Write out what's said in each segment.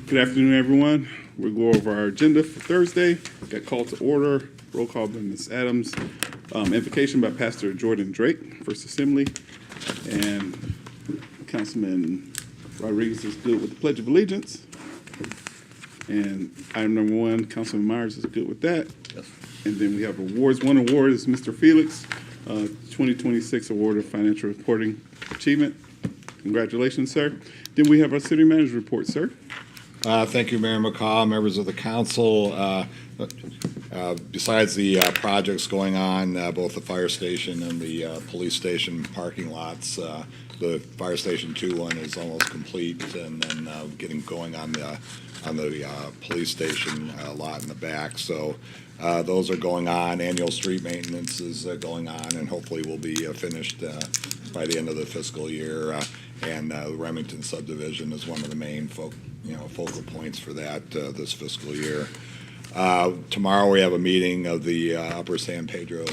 Good afternoon, everyone. We'll go over our agenda for Thursday. Got call to order. Roll call by Ms. Adams. Invocation by Pastor Jordan Drake, First Assembly. And Councilman Rodriguez is good with the Pledge of Allegiance. And item number one, Councilman Myers is good with that. Yes. And then we have awards. One award is Mr. Felix, 2026 Award of Financial Reporting Achievement. Congratulations, sir. Then we have our city manager report, sir. Thank you, Mayor McCaw, members of the council. Besides the projects going on, both the fire station and the police station parking lots, the fire station 2 one is almost complete, and then getting going on the police station lot in the back. So those are going on. Annual street maintenance is going on, and hopefully will be finished by the end of the fiscal year. And the Remington subdivision is one of the main focal points for that this fiscal year. Tomorrow we have a meeting of the Upper San Pedro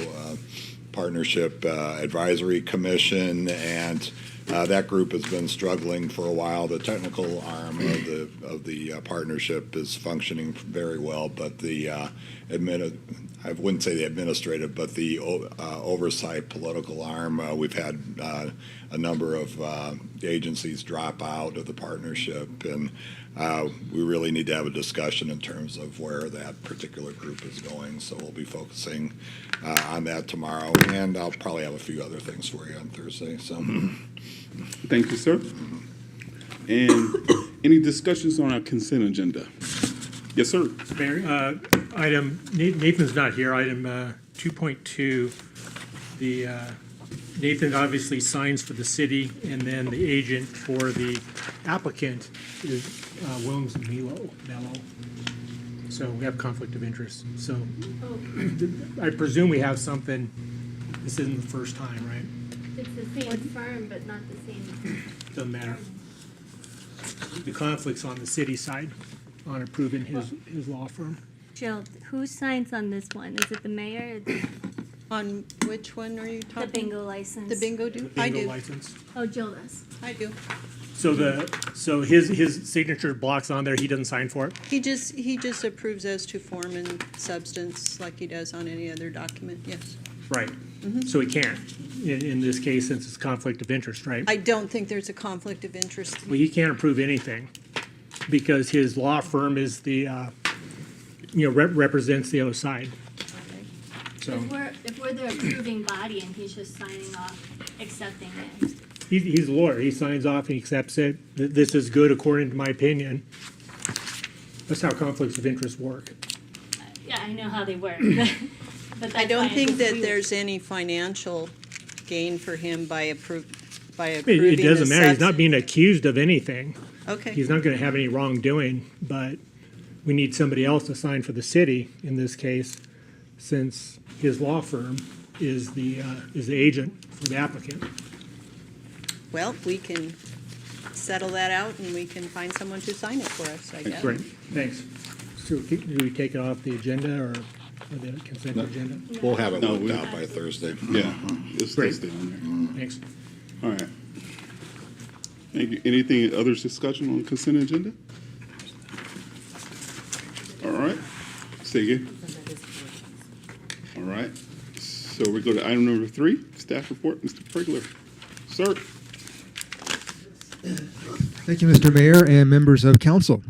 Partnership Advisory Commission, and that group has been struggling for a while. The technical arm of the partnership is functioning very well, but the I wouldn't say the administrative, but the oversight political arm, we've had a number of agencies drop out of the partnership, and we really need to have a discussion in terms of where that particular group is going. So we'll be focusing on that tomorrow, and I'll probably have a few other things for you on Thursday. So, Thank you, sir. And any discussions on our consent agenda? Yes, sir. Mayor, Nathan's not here, item 2.2, Nathan obviously signs for the city, and then the agent for the applicant is Williams Mello. So we have conflict of interest. So I presume we have something, this isn't the first time, right? It's the same firm, but not the same. Doesn't matter. The conflict's on the city side, on approving his law firm. Jill, who signs on this one? Is it the mayor or the On which one are you talking? bingo license? The bingo do? The I bingo do. license. Oh, Jill does. I do. So his signature blocks on there, he doesn't sign for it? He just approves as to form and substance like he does on any other document, yes. Right. So he can't, in this case, since it's conflict of interest, right? I don't think there's a conflict of interest. Well, he can't approve anything because his law firm is the, represents the other side. So If we're the approving body and he's just signing off, accepting it. he's a lawyer. He signs off, he accepts it. This is good according to my opinion. That's how conflicts of interest work. Yeah, I know how they work. But I don't think that there's. there's any financial gain for him by approving It doesn't the matter. He's not substance. being accused of anything. Okay, He's not going to have any wrongdoing, but we need somebody else to sign for the city in this case, since his law firm is the agent for the applicant. well, we can settle that out and we can find someone to sign it for us, I guess. Great, thanks. So do we take it off the agenda or the consent agenda? we'll have it No, worked we- out by Thursday. Yeah, it's still Great. stay on Thanks. there. All right. Thank you. Anything others discussion on the consent agenda? All right. Say again. All right. So we go to item number 3, staff report, Mr. Pregler. Sir. Thank you, Mr. Mayor and members of council.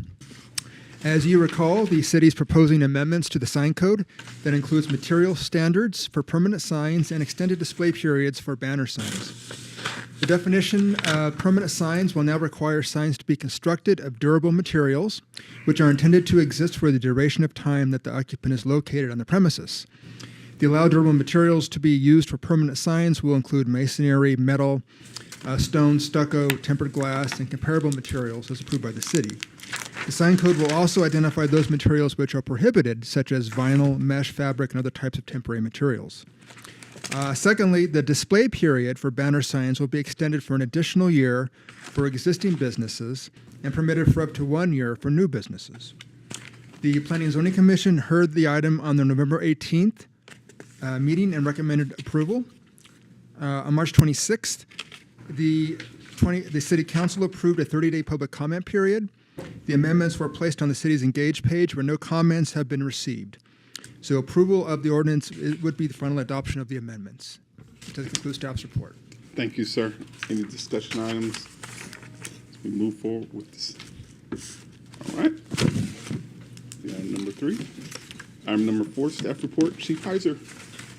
As you recall, the city is proposing amendments to the sign code that includes material standards for permanent signs and extended display periods for banner signs. The definition of permanent signs will now require signs to be constructed of durable materials, which are intended to exist for the duration of time that the occupant is located on the premises. The allowed durable materials to be used for permanent signs will include masonry, metal, stone, stucco, tempered glass, and comparable materials as approved by the city. The sign code will also identify those materials which are prohibited, such as vinyl, mesh, fabric, and other types of temporary materials. Secondly, the display period for banner signs will be extended for an additional year for existing businesses and permitted for up to 1 year for new businesses. The Planning and Zoning Commission heard the item on the November 18th meeting and recommended approval. On March 26th, the City Council approved a 30-day public comment period, The amendments were placed on the city's Engage page where no comments have been received. So approval of the ordinance would be the final adoption of the amendments. To conclude staff's report. Thank you, sir. Any discussion items? As we move forward with this. All right. Item number 3. Item number 4, staff report. Chief Heiser.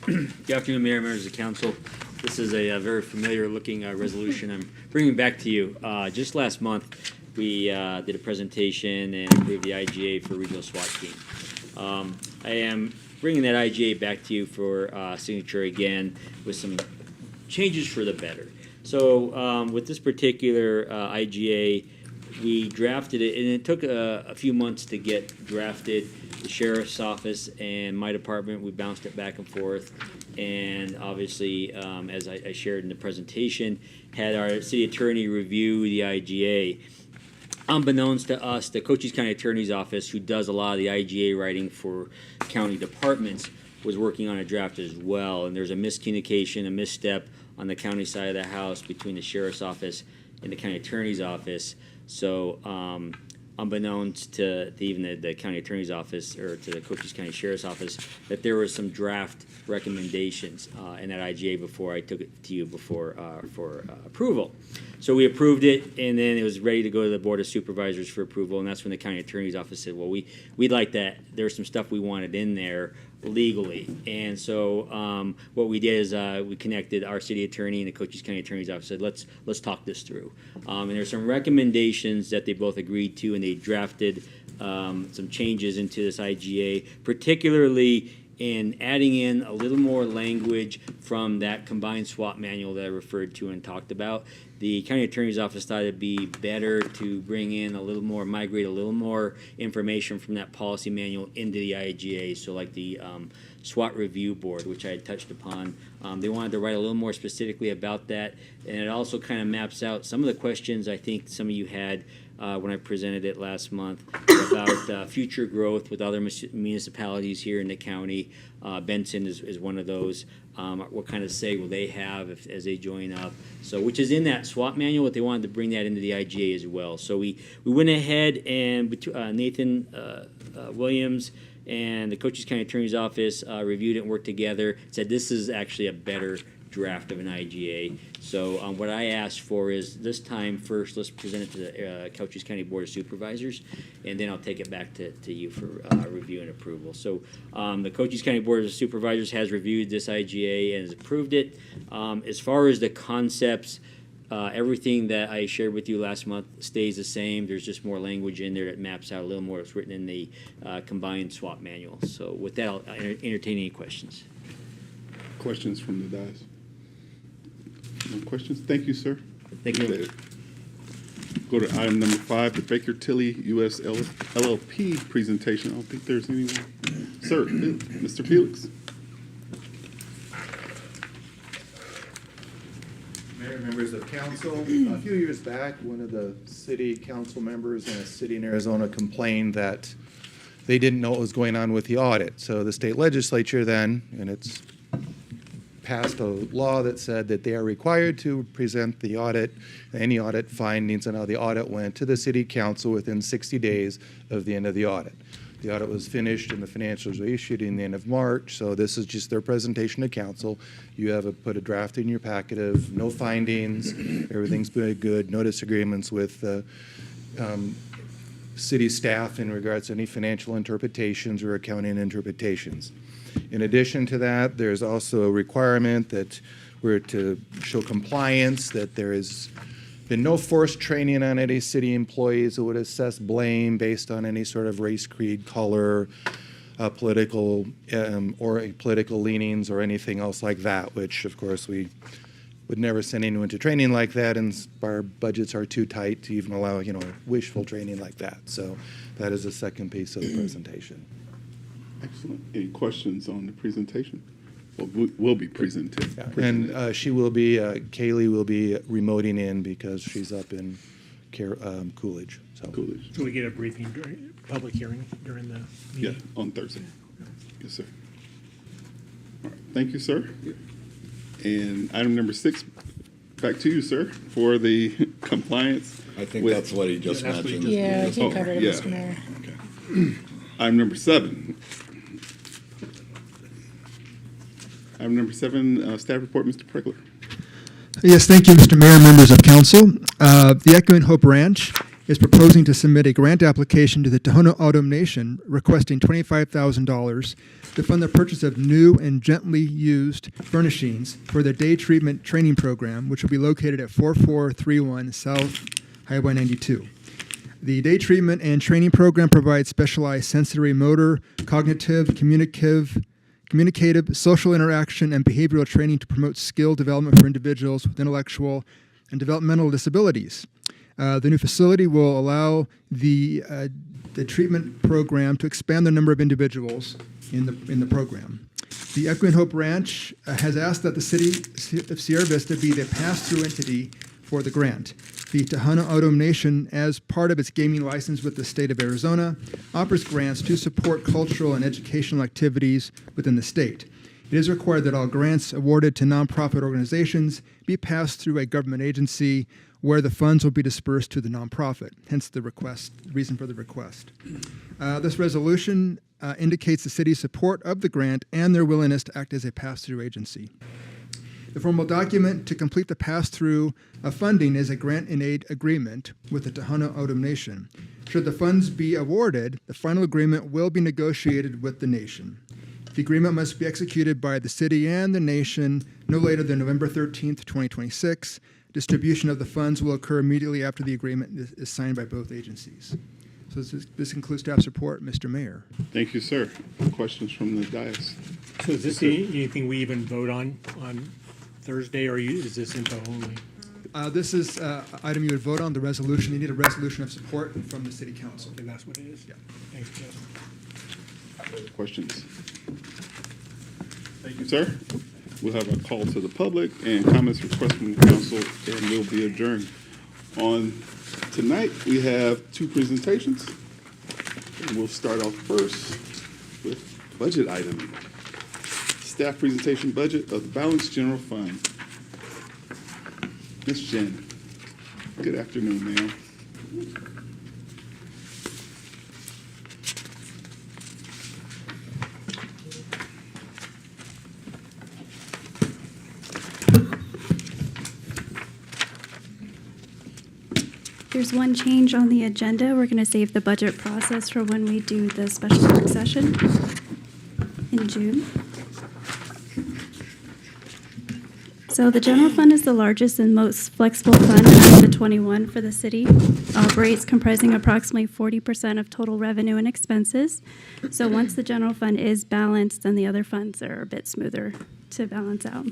Good afternoon, Mayor, members of council. This is a very familiar-looking resolution I'm bringing back to you. Just last month, we did a presentation and approved the IGA for regional SWAT team. I am bringing that IGA back to you for signature again with some changes for the better. So with this particular IGA, we drafted it, and it took a few months to get drafted. The sheriff's office and my department, we bounced it back and forth. And obviously, as I shared in the presentation, had our city attorney review the IGA. Unbeknownst to us, the Cochise County Attorney's Office, who does a lot of the IGA writing for county departments, was working on a draft as well. And there's a miscommunication, a misstep on the county side of the house between the sheriff's office and the county attorney's office. So unbeknownst to even the county attorney's office or to the Cochise County Sheriff's Office, that there was some draft recommendations in that IGA before I took it to you for approval. So we approved it, and then it was ready to go to the Board of Supervisors for approval, and that's when the county attorney's office said, well, we'd like that. There's some stuff we wanted in there legally. And so what we did is we connected our city attorney and the Cochise County Attorney's Office, said, let's talk this through. And there's some recommendations that they both agreed to, and they drafted some changes into this IGA, particularly in adding in a little more language from that combined SWAT manual that I referred to and talked about. The county attorney's office thought it'd be better to bring in a little more, migrate a little more information from that policy manual into the IGA. So like the SWAT review board, which I had touched upon, they wanted to write a little more specifically about that. And it also kind of maps out some of the questions I think some of you had when I presented it last month about future growth with other municipalities here in the county. Benson is one of those. What kind of say will they have as they join up? So, which is in that SWAT manual, but they wanted to bring that into the IGA as well. So we went ahead and Nathan Williams and the Cochise County Attorney's Office reviewed it and worked together. Said this is actually a better draft of an IGA. So what I asked for is this time first, let's present it to the Cochise County Board of Supervisors, and then I'll take it back to you for review and approval. So the Cochise County Board of Supervisors has reviewed this IGA and has approved it. As far as the concepts, everything that I shared with you last month stays the same. There's just more language in there that maps out a little more. It's written in the combined SWAT manual. So with that, I'll entertain any questions. Questions from the dais? No questions? Thank you, sir. Thank you. Go to item number 5, the Baker Tilly US LLP presentation. I don't think there's anyone. Sir, Mr. Felix. Mayor, members of council, a few years back, one of the city council members in a city in Arizona complained that they didn't know what was going on with the audit. So the state legislature then, and it's passed a law that said that they are required to present the audit, any audit findings and how the audit went to the city council within 60 days of the end of the audit. The audit was finished and the financials were issued in the end of March, so this is just their presentation to council. You have put a draft in your packet of no findings, everything's been good, no disagreements with city staff in regards to any financial interpretations or accounting interpretations. In addition to that, there's also a requirement that we're to show compliance, that there has been no forced training on any city employees who would assess blame based on any sort of race, creed, color, political leanings or anything else like that, which of course we would never send anyone to training like that, and our budgets are too tight to even allow, wishful training like that. So that is the second piece of the presentation. Excellent. Any questions on the presentation? Well, will be presented. Yeah. And she will be, Kaylee will be remoting in because she's up in Coolidge. Coolidge. So we get a briefing during public hearing during the Yeah, meeting? on Thursday. Yes, sir. All right. Thank you, sir. And item number 6, back to you, sir, for the compliance. I think with- that's what he just Yeah, that's what he mentioned. Yeah, I Oh, think covered it, yeah. Mr. Mayor. Item number 7. Item number 7, staff report, Mr. Pregler. Yes, thank you, Mr. Mayor and members of council. The Echo and Hope Ranch is proposing to submit a grant application to the Tohono O'odham Nation requesting $25,000 to fund the purchase of new and gently used furnishings for their day treatment training program, which will be located at 4431 South Highway 92. The day treatment and training program provides specialized sensory motor, cognitive, communicative, social interaction, and behavioral training to promote skill development for individuals with intellectual and developmental disabilities. The new facility will allow the treatment program to expand the number of individuals in the program. The Echo and Hope Ranch has asked that the city of Sierra Vista be the pass-through entity for the grant. The Tohono O'odham Nation, as part of its gaming license with the state of Arizona, offers grants to support cultural and educational activities within the state. It is required that all grants awarded to nonprofit organizations be passed through a government agency where the funds will be dispersed to the nonprofit, hence the reason for the request. This resolution indicates the city's support of the grant and their willingness to act as a pass-through agency. The formal document to complete the pass-through of funding is a grant and aid agreement with the Tohono O'odham Nation. Should the funds be awarded, the final agreement will be negotiated with the nation. The agreement must be executed by the city and the nation no later than November 13th, 2026. Distribution of the funds will occur immediately after the agreement is signed by both agencies. So this concludes staff support, Mr. Mayor. Thank you, sir. Questions from the dais? So is this anything we even vote on Thursday, or is this info only? This is item you would vote on, the resolution. You need a resolution of support from the city council. Okay, that's what it is? Yeah. Thanks, Jeff. Questions? Thank you, sir. We'll have a call to the public and comments, requests from the council, and we'll be adjourned. On tonight, we have 2 presentations. And we'll start off first with budget item. Staff presentation budget of the Balanced General Fund. Ms. Jen, good afternoon, ma'am. There's one change on the agenda. We're going to save the budget process for when we do the special work session in June. So the general fund is the largest and most flexible fund out of the 21 for the city. Operates comprising approximately 40% of total revenue and expenses. So once the general fund is balanced, then the other funds are a bit smoother to balance out.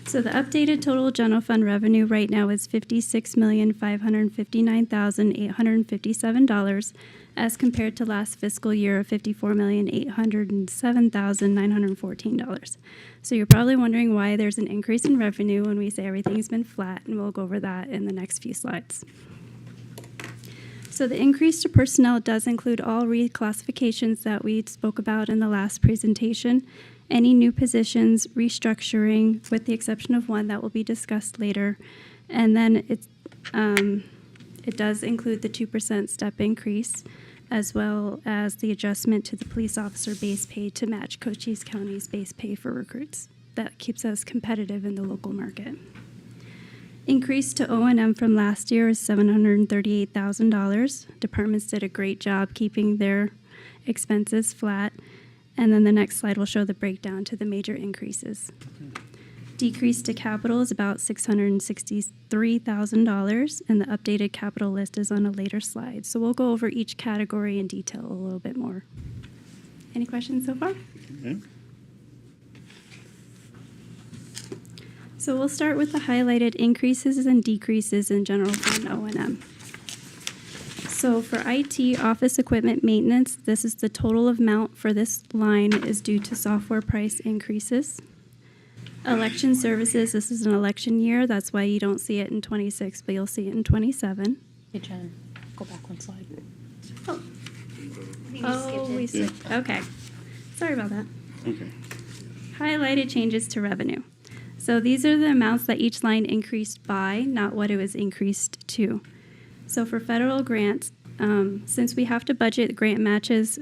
So the updated total general fund revenue right now is $56,559,857 as compared to last fiscal year of $54,807,914. So you're probably wondering why there's an increase in revenue when we say everything's been flat, and we'll go over that in the next few slides. So the increase to personnel does include all reclassifications that we spoke about in the last presentation. Any new positions, restructuring, with the exception of one that will be discussed later. And then it does include the 2% step increase, as well as the adjustment to the police officer base pay to match Cochise County's base pay for recruits. That keeps us competitive in the local market. Increase to O&M from last year is $738,000. Departments did a great job keeping their expenses flat. And then the next slide will show the breakdown to the major increases. Decrease to capital is about $663,000, and the updated capital list is on a later slide. So we'll go over each category in detail a little bit more. Any questions so far? Okay. So we'll start with the highlighted increases and decreases in general fund O&M. So for IT office equipment maintenance, this is the total amount for this line is due to software price increases. Election services, this is an election year. That's why you don't see it in 26, but you'll see it in 27. Hey, Jen, go back one slide. We skipped. Okay. Sorry about that. Okay. Highlighted changes to revenue. So these are the amounts that each line increased by, not what it was increased to. So for federal grants, since we have to budget grant matches,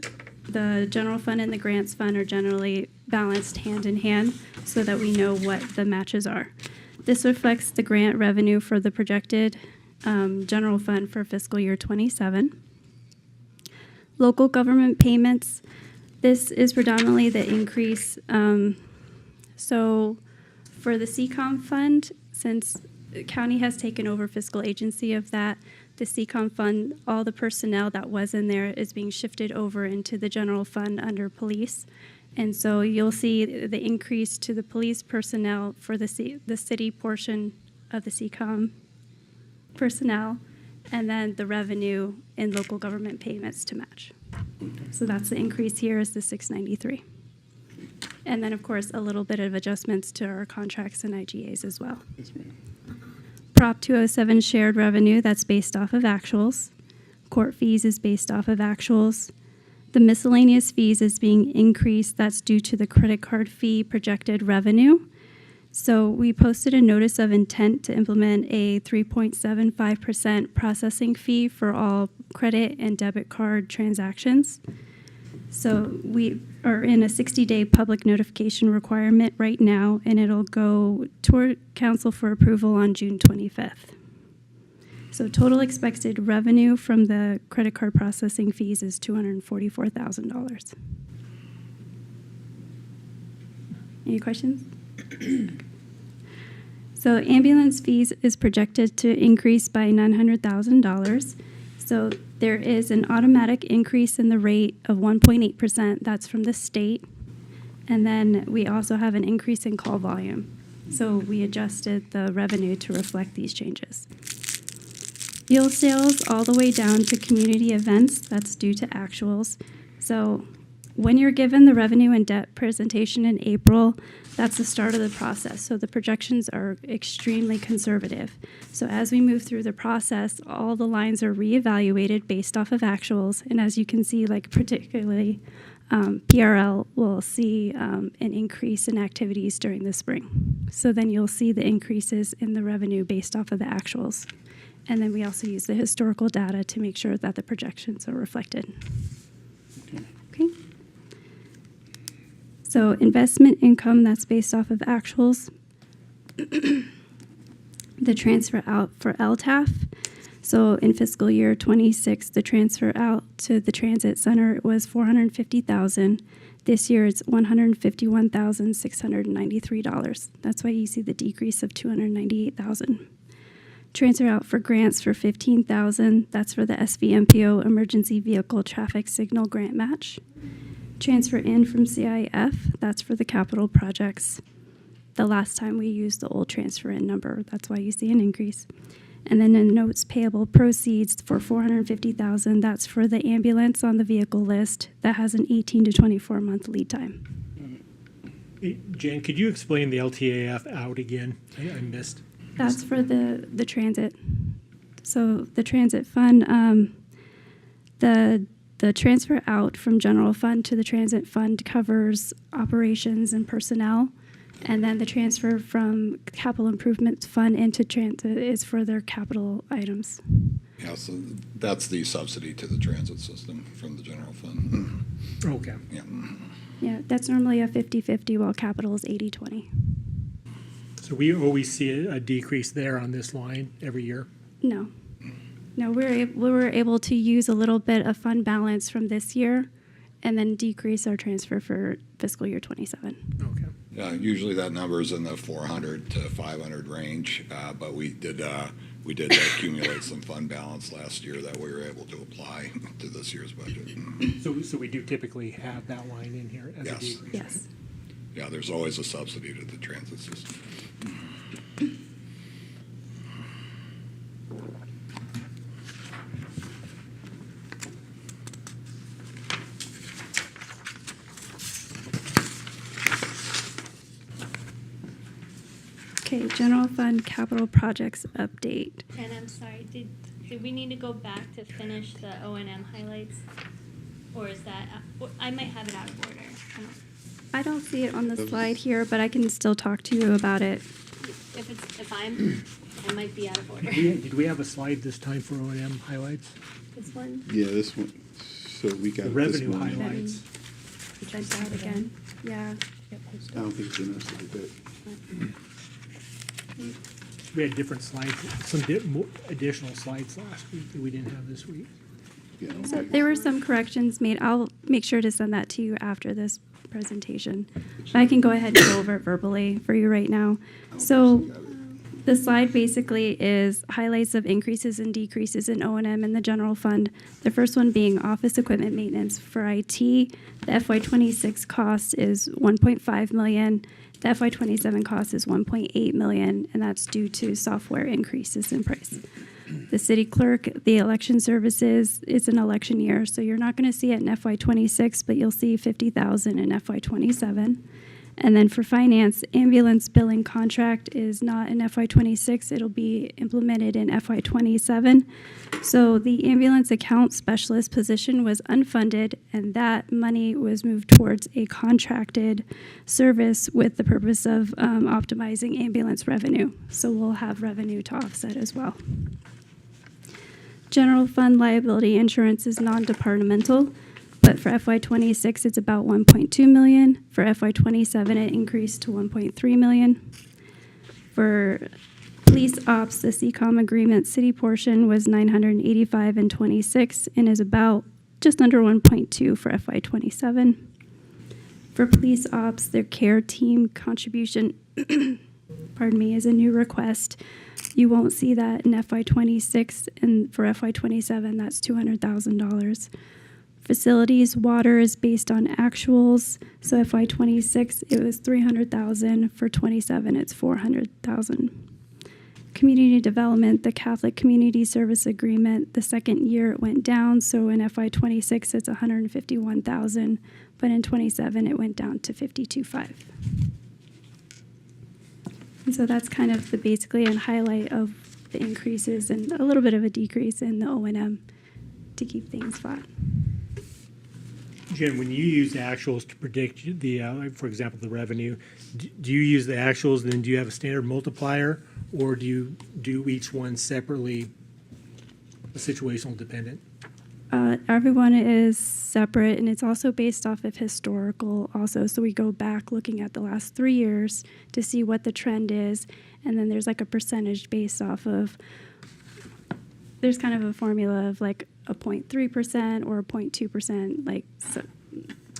the general fund and the grants fund are generally balanced hand in hand so that we know what the matches are. This reflects the grant revenue for the projected general fund for fiscal year 27. Local government payments, this is predominantly the increase. So for the CCOM fund, since the county has taken over fiscal agency of that, the CCOM fund, all the personnel that was in there is being shifted over into the general fund under police. And so you'll see the increase to the police personnel for the city portion of the CCOM personnel, and then the revenue in local government payments to match. So that's the increase here is the 693. And then, of course, a little bit of adjustments to our contracts and IGAs as well. Yes, ma'am. Prop 207 shared revenue, that's based off of actuals. Court fees is based off of actuals. The miscellaneous fees is being increased. That's due to the credit card fee projected revenue. So we posted a notice of intent to implement a 3.75% processing fee for all credit and debit card transactions. So we are in a 60-day public notification requirement right now, and it'll go toward council for approval on June 25th. So total expected revenue from the credit card processing fees is $244,000. Any questions? So ambulance fees is projected to increase by $900,000. So there is an automatic increase in the rate of 1.8%. That's from the state. And then we also have an increase in call volume. So we adjusted the revenue to reflect these changes. Fuel sales all the way down to community events, that's due to actuals. So when you're given the revenue and debt presentation in April, that's the start of the process. So the projections are extremely conservative. So as we move through the process, all the lines are reevaluated based off of actuals. And as you can see, like particularly PRL will see an increase in activities during the spring. So then you'll see the increases in the revenue based off of the actuals. And then we also use the historical data to make sure that the projections are reflected. Okay. So investment income, that's based off of actuals. The transfer out for LTAF. So in fiscal year 26, the transfer out to the transit center was $450,000. This year it's $151,693. That's why you see the decrease of $298,000. Transfer out for grants for $15,000. That's for the SVMPO Emergency Vehicle Traffic Signal Grant Match. Transfer in from CIF. That's for the capital projects. The last time we used the old transfer in number. That's why you see an increase. And then in notes payable proceeds for $450,000. That's for the ambulance on the vehicle list that has an 18 to 24 month lead time. Hey, Jan, could you explain the LTAF out again? I missed. That's for the transit. So the transit fund, the transfer out from general fund to the transit fund covers operations and personnel. And then the transfer from capital improvement fund into transit is for their capital items. Yeah, so that's the subsidy to the transit system from the general fund. Okay. Yeah. Yeah, that's normally a 50-50 while capital is 80-20. So we always see a decrease there on this line every year? No. No, we were able to use a little bit of fund balance from this year and then decrease our transfer for fiscal year 27. Okay. Usually that number is in the 400 to 500 range, but we did accumulate some fund balance last year that we were able to apply to this year's budget. So we do typically have that line in here as a Yes. decrease? Yes. Yeah, there's always a subsidy to the transit system. Okay, general fund capital projects update. And I'm sorry, did we need to go back to finish the O&M highlights? Or is that, I might have it out of order. I don't see it on the slide here, but I can still talk to you about it I might be out of order. Did we have a slide this time for O&M highlights? This one? Yeah, this one, so we got The this revenue one. highlights. Sent out again. Yeah. I don't think it's in there, so we're good. We had different slides, some additional slides last week that we didn't have this week. Yeah, I don't So think there were some corrections made. I'll make sure to send that to you after this presentation. But I can go ahead and go over it verbally for you right now. So the slide basically is highlights of increases and decreases in O&M in the general fund. The first one being office equipment maintenance for IT. The FY26 cost is 1.5 million. The FY27 cost is 1.8 million, and that's due to software increases in price. The city clerk, the election services, it's an election year, so you're not going to see it in FY26, but you'll see 50,000 in FY27. And then for finance, ambulance billing contract is not in FY26. It'll be implemented in FY27. So the ambulance account specialist position was unfunded, and that money was moved towards a contracted service with the purpose of optimizing ambulance revenue. So we'll have revenue to offset as well. General fund liability insurance is non-departmental, but for FY26 it's about 1.2 million. For FY27 it increased to 1.3 million. For police ops, the CCOM agreement city portion was 985 and 26 and is about just under 1.2 for FY27. For police ops, their care team contribution, pardon me, is a new request. You won't see that in FY26, and for FY27, that's $200,000. Facilities, water is based on actuals. So FY26, it was $300,000. For 27, it's $400,000. Community development, the Catholic Community Service Agreement, the second year it went down. So in FY26, it's $151,000, but in 27, it went down to $52,500. And so that's kind of basically a highlight of the increases and a little bit of a decrease in the O&M to keep things flat. Jen, when you use the actuals to predict the, for example, the revenue, do you use the actuals and then do you have a standard multiplier, or do you do each one separately, situational dependent? Everyone is separate, and it's also based off of historical also. So we go back looking at the last 3 years to see what the trend is, and then there's like a percentage based off of, there's kind of a formula of like a 0.3% or a 0.2%, like, so,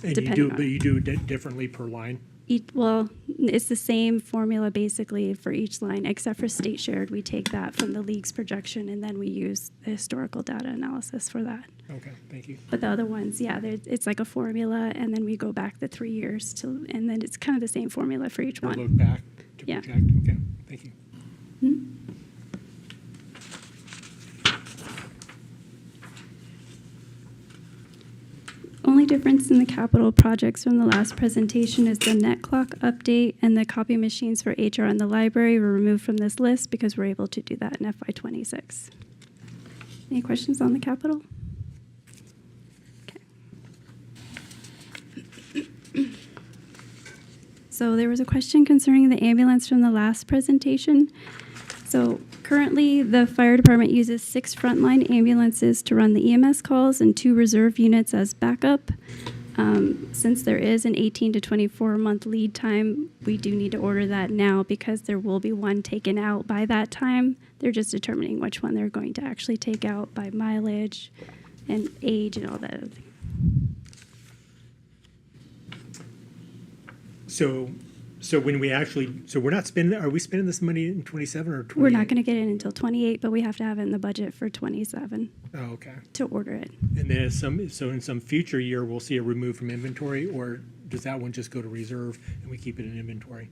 And depending on. but you do it differently per line? Well, it's the same formula basically for each line, except for state shared. We take that from the league's projection, and then we use the historical data analysis for that. Okay, thank you. But the other ones, yeah, it's like a formula, and then we go back the 3 years to, and then it's kind of the same formula for each Or one. look back to Yeah. project? Okay, thank you. Only difference in the capital projects from the last presentation is the net clock update, and the copy machines for HR and the library were removed from this list because we're able to do that in FY26. Any questions on the capital? Okay. So there was a question concerning the ambulance from the last presentation. So currently, the fire department uses 6 frontline ambulances to run the EMS calls and 2 reserve units as backup. Since there is an 18 to 24 month lead time, we do need to order that now because there will be one taken out by that time. They're just determining which one they're going to actually take out by mileage and age and all that other thing. So when we actually, so we're not spending, are we spending this money in 27 or 28? We're not going to get it until 28, but we have to have it in the budget for 27 Oh, okay. to order it. And then so in some future year, we'll see it removed from inventory, or does that one just go to reserve and we keep it in inventory?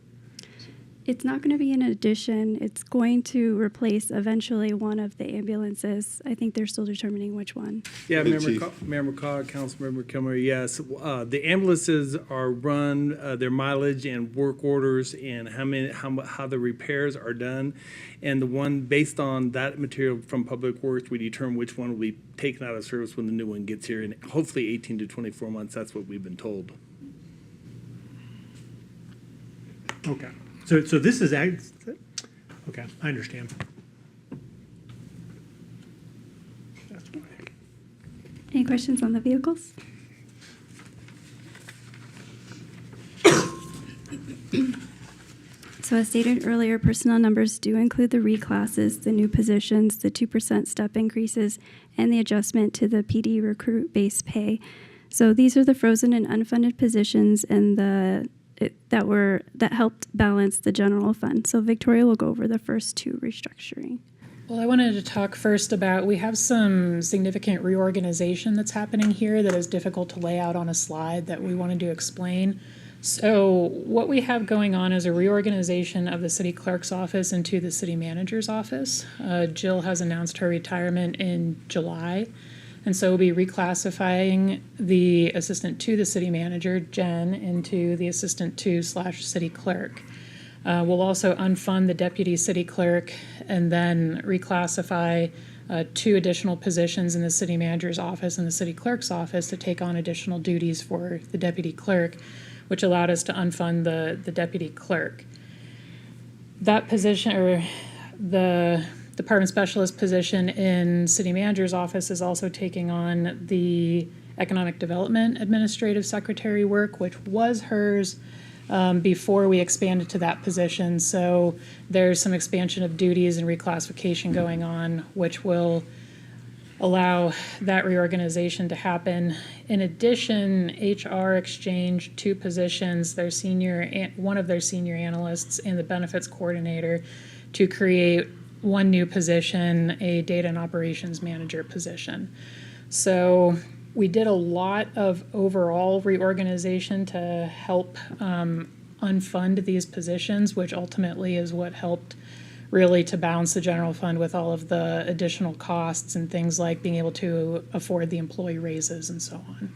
It's not going to be an addition. It's going to replace eventually one of the ambulances. I think they're still determining which one. Yeah, Hey, Mayor Chief. McCaw, Councilmember Kilmer, yes. The ambulances are run, their mileage and work orders and how the repairs are done. And the one, based on that material from Public Works, we determine which one will be taken out of service when the new one gets here. And hopefully 18 to 24 months, that's what we've been told. Okay. So this is, Okay, I understand. That's fine. Any questions on the vehicles? So as stated earlier, personnel numbers do include the reclasses, the new positions, the 2% step increases, and the adjustment to the PD recruit base pay. So these are the frozen and unfunded positions and that helped balance the general fund. So Victoria will go over the first two restructuring. Well, I wanted to talk first about, we have some significant reorganization that's happening here that is difficult to lay out on a slide that we wanted to explain. So what we have going on is a reorganization of the city clerk's office into the city manager's office. Jill has announced her retirement in July. And so we'll be reclassifying the assistant to the city manager, Jen, into the assistant to / city clerk. We'll also unfund the deputy city clerk and then reclassify 2 additional positions in the city manager's office and the city clerk's office to take on additional duties for the deputy clerk, which allowed us to unfund the deputy clerk. That position, or the department specialist position in city manager's office, is also taking on the economic development administrative secretary work, which was hers before we expanded to that position. So there's some expansion of duties and reclassification going on, which will allow that reorganization to happen. In addition, HR exchanged 2 positions, one of their senior analysts and the benefits coordinator, to create 1 new position, a data and operations manager position. So we did a lot of overall reorganization to help unfund these positions, which ultimately is what helped really to balance the general fund with all of the additional costs and things like being able to afford the employee raises and so on.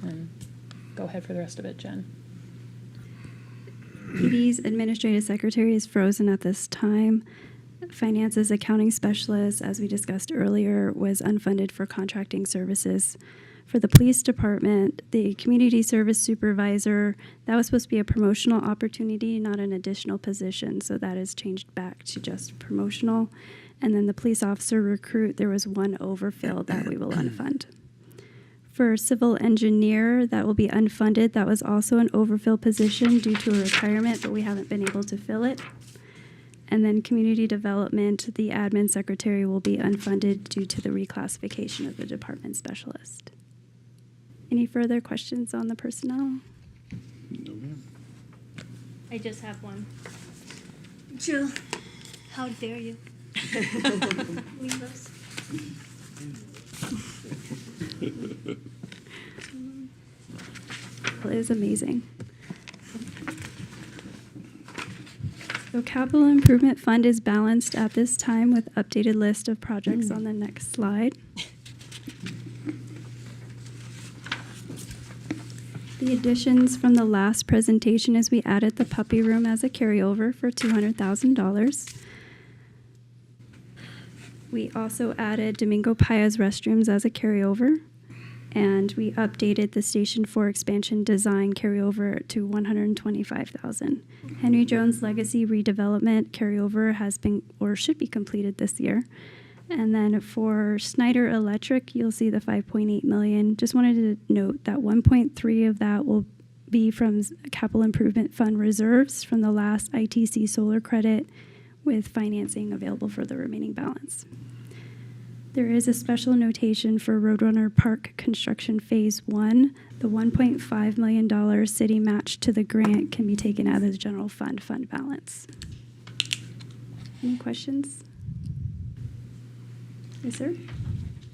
And go ahead for the rest of it, Jen. PD's administrative secretary is frozen at this time. Finance's accounting specialist, as we discussed earlier, was unfunded for contracting services. For the police department, the community service supervisor, that was supposed to be a promotional opportunity, not an additional position. So that has changed back to just promotional. And then the police officer recruit, there was 1 overfill that we will unfund. For civil engineer, that will be unfunded. That was also an overfill position due to a retirement, but we haven't been able to fill it. And then community development, the admin secretary will be unfunded due to the reclassification of the department specialist. Any further questions on the personnel? No, ma'am. I just have one. Jill, how dare you? Leave us. Well, it is amazing. So capital improvement fund is balanced at this time with updated list of projects on the next slide. The additions from the last presentation is we added the puppy room as a carryover for $200,000. We also added Domingo Paya's restrooms as a carryover. And we updated the Station 4 expansion design carryover to $125,000. Henry Jones Legacy redevelopment carryover has been or should be completed this year. And then for Snyder Electric, you'll see the $5.8 million. Just wanted to note that 1.3 of that will be from capital improvement fund reserves from the last ITC solar credit, with financing available for the remaining balance. There is a special notation for Roadrunner Park construction phase 1. The $1.5 million city match to the grant can be taken out of the general fund balance. Any questions? Yes, sir.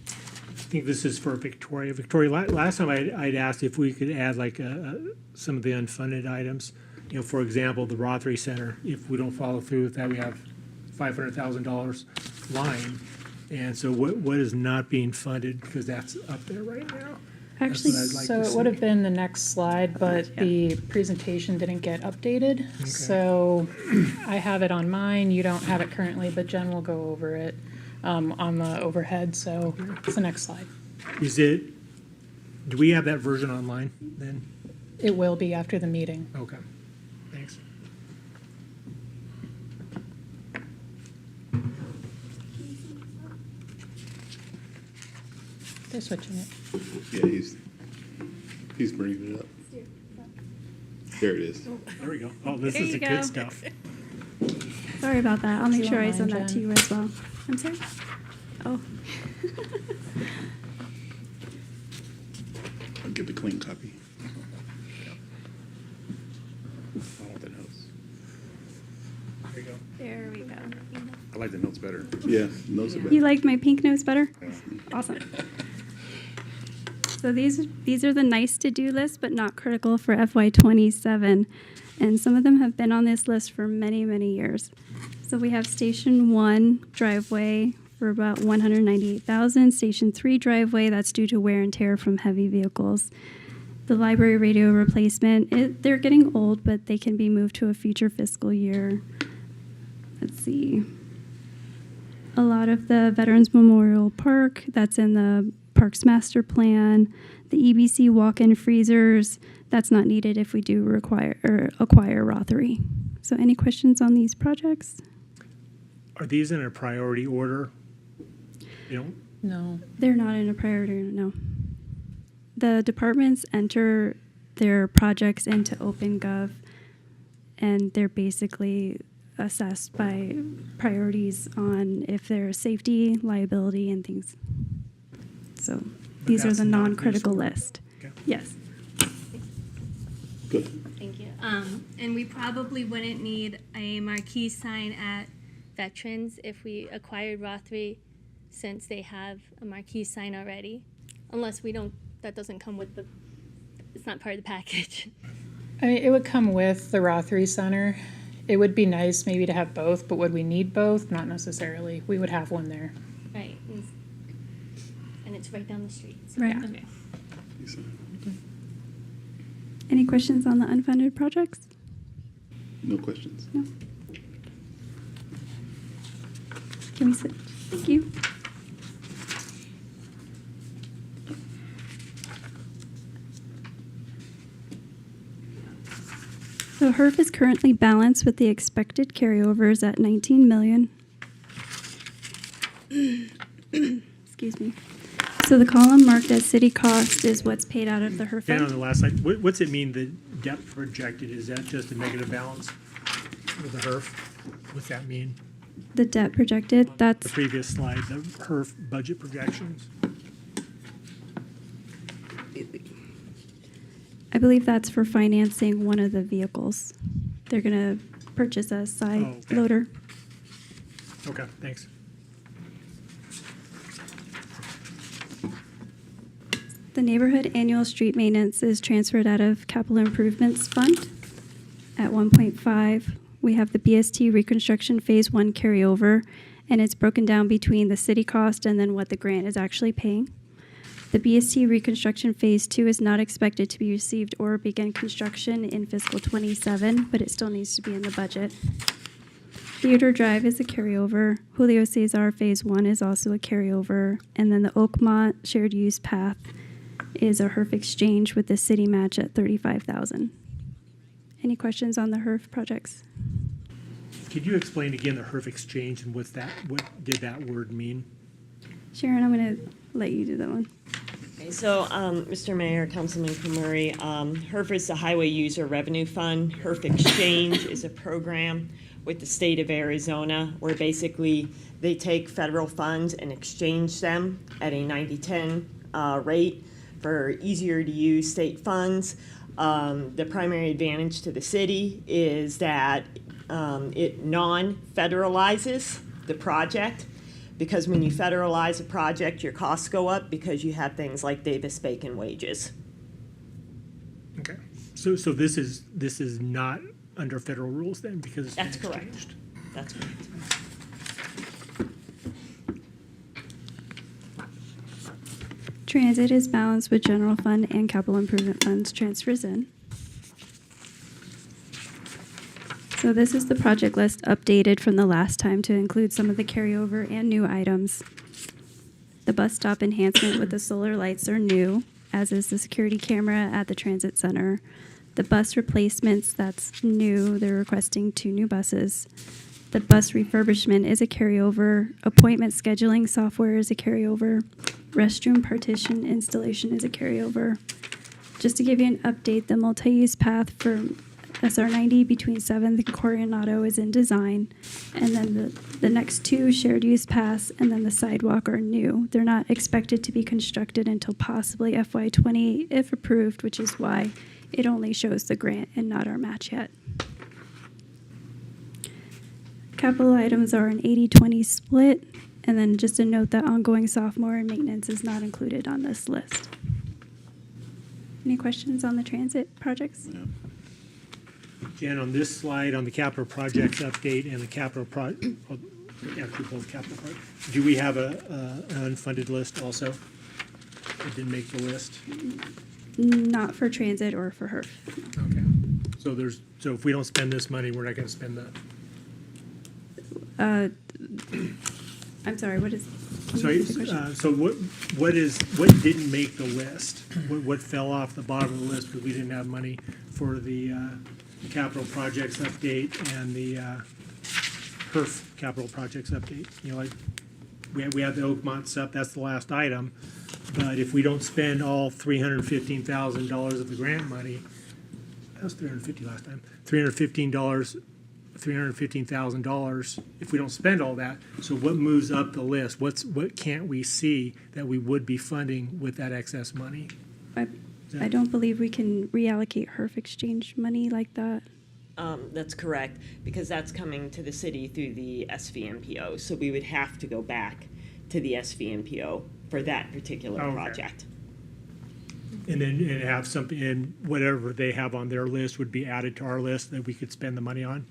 I think this is for Victoria. Victoria, last time I'd asked if we could add like some of the unfunded items. You know, for example, the Rothery Center. If we don't follow through with that, we have $500,000 lying. And so what is not being funded, because that's up there right now? Actually, That's what I'd like So to it would see. have been the next slide, but the presentation didn't get updated. So I have it on mine. You don't have it currently, but Jen will go over it on the overhead. So it's the next slide. Do we have that version online then? It will be after the meeting. Okay, thanks. They're switching it. Yeah, he's bringing it up. There it is. There we go. Oh, this There is you the go. good stuff. Sorry about that. I'll Do make you sure I want send mine, that to Jen? you as well. I'm sorry? Oh. I'll get the clean copy. I want the notes. There you go. There we go. I like the notes better. Yeah, notes are better. You liked my pink nose better? Awesome. So these are the nice to-do lists, but not critical for FY27. And some of them have been on this list for many, many years. So we have Station 1 driveway for about $198,000. Station 3 driveway, that's due to wear and tear from heavy vehicles. The library radio replacement, they're getting old, but they can be moved to a future fiscal year. Let's see. A lot of the Veterans Memorial Park, that's in the Parks Master Plan. The EBC walk-in freezers, that's not needed if we do acquire Rothery. So any questions on these projects? Are these in a priority order? You know, No. They're not in a priority, no. The departments enter their projects into OpenGov, and they're basically assessed by priorities on if there's safety, liability, and things. So these are that's the not non-critical useful. list. Okay. Yes. Good. Thank you. And we probably wouldn't need a marquee sign at Veterans if we acquired Rothery, since they have a marquee sign already, unless we don't, that doesn't come with the, it's not part of the package. I mean, it would come with the Rothery Center. It would be nice maybe to have both, but would we need both? Not necessarily. We would have one there. Right. And it's right down the street. So Right. okay. Any questions on the unfunded projects? No questions. No. Can we sit? Thank you. So HERF is currently balanced with the expected carryovers at 19 million. Excuse me. So the column marked as city cost is what's paid out of the HERF Dan, on fund. the last slide, what's it mean, the depth projected? Is that just a negative balance with the HERF? What's that mean? The debt projected, The that's, previous slide, the HERF budget projections? I believe that's for financing one of the vehicles. They're gonna purchase a side Oh, okay. loader. Okay, thanks. The neighborhood annual street maintenance is transferred out of capital improvements fund at 1.5. We have the BST reconstruction phase 1 carryover, and it's broken down between the city cost and then what the grant is actually paying. The BST reconstruction phase 2 is not expected to be received or begin construction in fiscal 27, but it still needs to be in the budget. Theodore Drive is a carryover. Julio Cesar phase 1 is also a carryover, and then the Oakmont shared use path is a HERF exchange with the city match at $35,000. Any questions on the HERF projects? Could you explain again the HERF exchange and what did that word mean? Sharon, I'm going to let you do that one. Okay, so, Mr. Mayor, Councilman Kamuri, HERF is the Highway User Revenue Fund. HERF Exchange is a program with the state of Arizona where basically they take federal funds and exchange them at a 90-10 rate for easier to use state funds. The primary advantage to the city is that it non-federalizes the project, because when you federalize a project, your costs go up because you have things like Davis-Bacon wages. Okay, so this is not under federal rules then, because it's been That's correct. exchanged? That's correct. Transit is balanced with general fund and capital improvement funds transfers in. So this is the project list updated from the last time to include some of the carryover and new items. The bus stop enhancement with the solar lights are new, as is the security camera at the transit center. The bus replacements, that's new. They're requesting 2 new buses. The bus refurbishment is a carryover. Appointment scheduling software is a carryover. restroom partition installation is a carryover. Just to give you an update, the multi-use path for SR 90 between 7th and Coronado is in design. And then the next two shared use paths and then the sidewalk are new. They're not expected to be constructed until possibly FY 28 if approved, which is why it only shows the grant and not our match yet. Capital items are an 80-20 split. And then just a note that ongoing sophomore and maintenance is not included on this list. Any questions on the transit projects? Jen, on this slide, on the capital projects update and the capital do we have an unfunded list also? It didn't make the list? Not for transit or for HERF. Okay. So if we don't spend this money, we're not gonna spend that. I'm sorry, what is? can you Sorry, repeat the question? so what didn't make the list? What fell off the bottom of the list because we didn't have money for the capital projects update and the HERF capital projects update? You know, like, we have the Oakmont stuff, that's the last item. But if we don't spend all $315,000 of the grant money, that was $350 last time, $315,000 if we don't spend all that. So what moves up the list? What can't we see that we would be funding with that excess money? I don't believe we can reallocate HERF exchange money like that. That's correct, because that's coming to the city through the SVMPO. So we would have to go back to the SVMPO for that particular Okay. project. And then have something, and whatever they have on their list would be added to our list that we could spend the money on?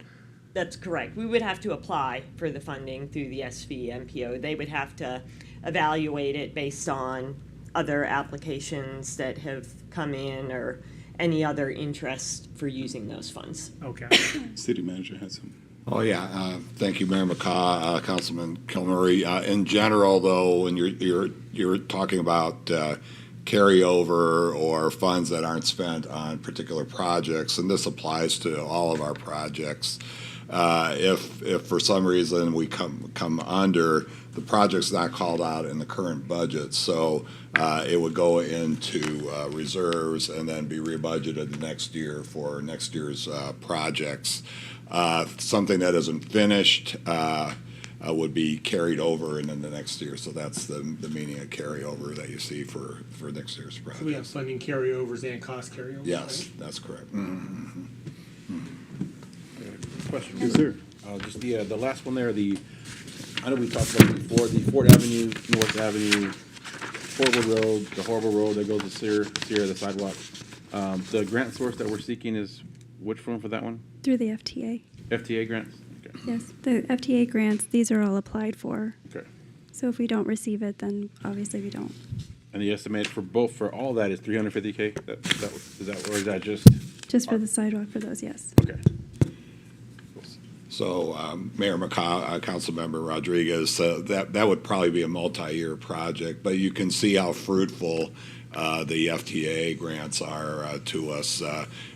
That's correct. We would have to apply for the funding through the SVMPO. They would have to evaluate it based on other applications that have come in or any other interest for using those funds. Okay. City manager has some. Oh, yeah. Thank you, Mayor McCaw, Councilman Kilmurray. In general, though, when you're talking about carryover or funds that aren't spent on particular projects, and this applies to all of our projects, if for some reason we come under, the project's not called out in the current budget, so it would go into reserves and then be rebudgeted the next year for next year's projects. Something that isn't finished would be carried over and then the next year, so that's the meaning of carryover that you see for next year's project. So we have funding carryovers and cost carryovers, Yes, right? that's correct. Question. Yes, sir. Just the last one there, I know we talked about it before, the Ford Avenue, North Avenue, the horrible road that goes to Sierra, the sidewalk. The grant source that we're seeking is which one for that one? Through the FTA. FTA grants? Okay. Yes, the FTA grants, these are all applied for. Okay. So if we don't receive it, then obviously we don't. And the estimate for all that is $350K? Or is that just? Just for the sidewalk for those, yes. Okay. So, Mayor McCaw, Councilmember Rodriguez, that would probably be a multi-year project, but you can see how fruitful the FTA grants are to us.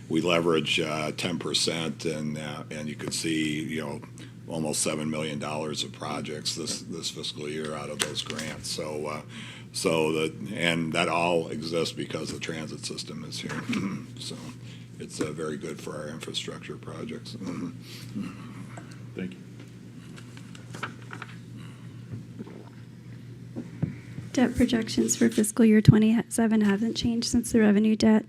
We leverage 10%, and you can see, almost $7 million of projects this fiscal year out of those grants. So that all exists because the transit system is here. So it's very good for our infrastructure projects. Thank you. Debt projections for fiscal year 27 haven't changed since the revenue debt.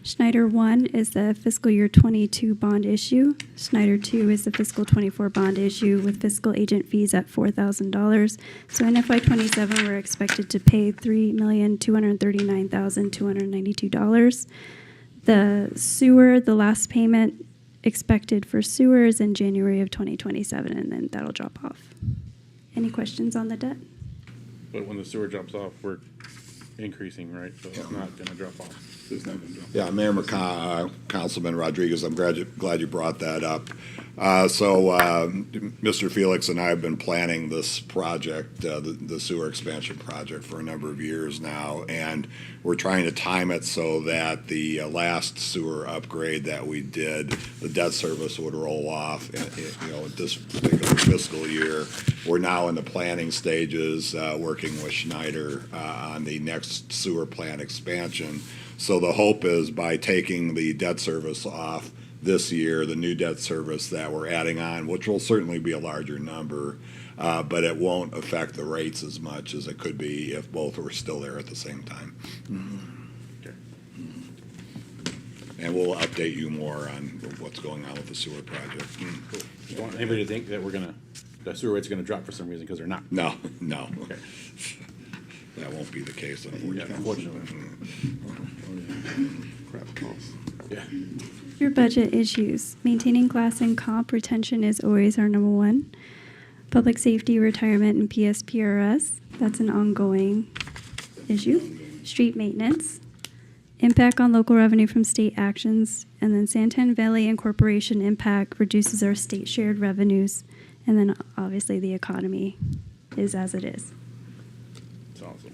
Schneider 1 is the fiscal year 22 bond issue. Schneider 2 is the fiscal 24 bond issue with fiscal agent fees at $4,000. So in FY 27, we're expected to pay $3,239,292. The sewer, the last payment expected for sewer is in January of 2027, and then that'll drop off. Any questions on the debt? But when the sewer drops off, we're increasing, right? So it's not going to drop off. It's not gonna drop. Yeah, Mayor McCaw, Councilman Rodriguez, I'm glad you brought that up. Mr. Felix and I have been planning this project, the sewer expansion project, for a number of years now, and we're trying to time it so that the last sewer upgrade that we did, the debt service would roll off, this particular fiscal year. we're now in the planning stages, working with Schneider on the next sewer plant expansion. So the hope is by taking the debt service off this year, the new debt service that we're adding on, which will certainly be a larger number, but it won't affect the rates as much as it could be if both were still there at the same time. And we'll update you more on what's going on with the sewer project. Don't want anybody to think that the sewer rate's gonna drop for some reason, because they're not. No. Okay. That won't be the case, Yeah, unfortunately. unfortunately. Crap calls. Yeah. Your budget issues. Maintaining class and comp retention is always our number one. Public safety, retirement, and PSPRS. That's an ongoing issue. Street maintenance. Impact on local revenue from state actions. And then Santan Valley Incorporation impact reduces our state shared revenues. And then obviously the economy is as it is. That's awesome.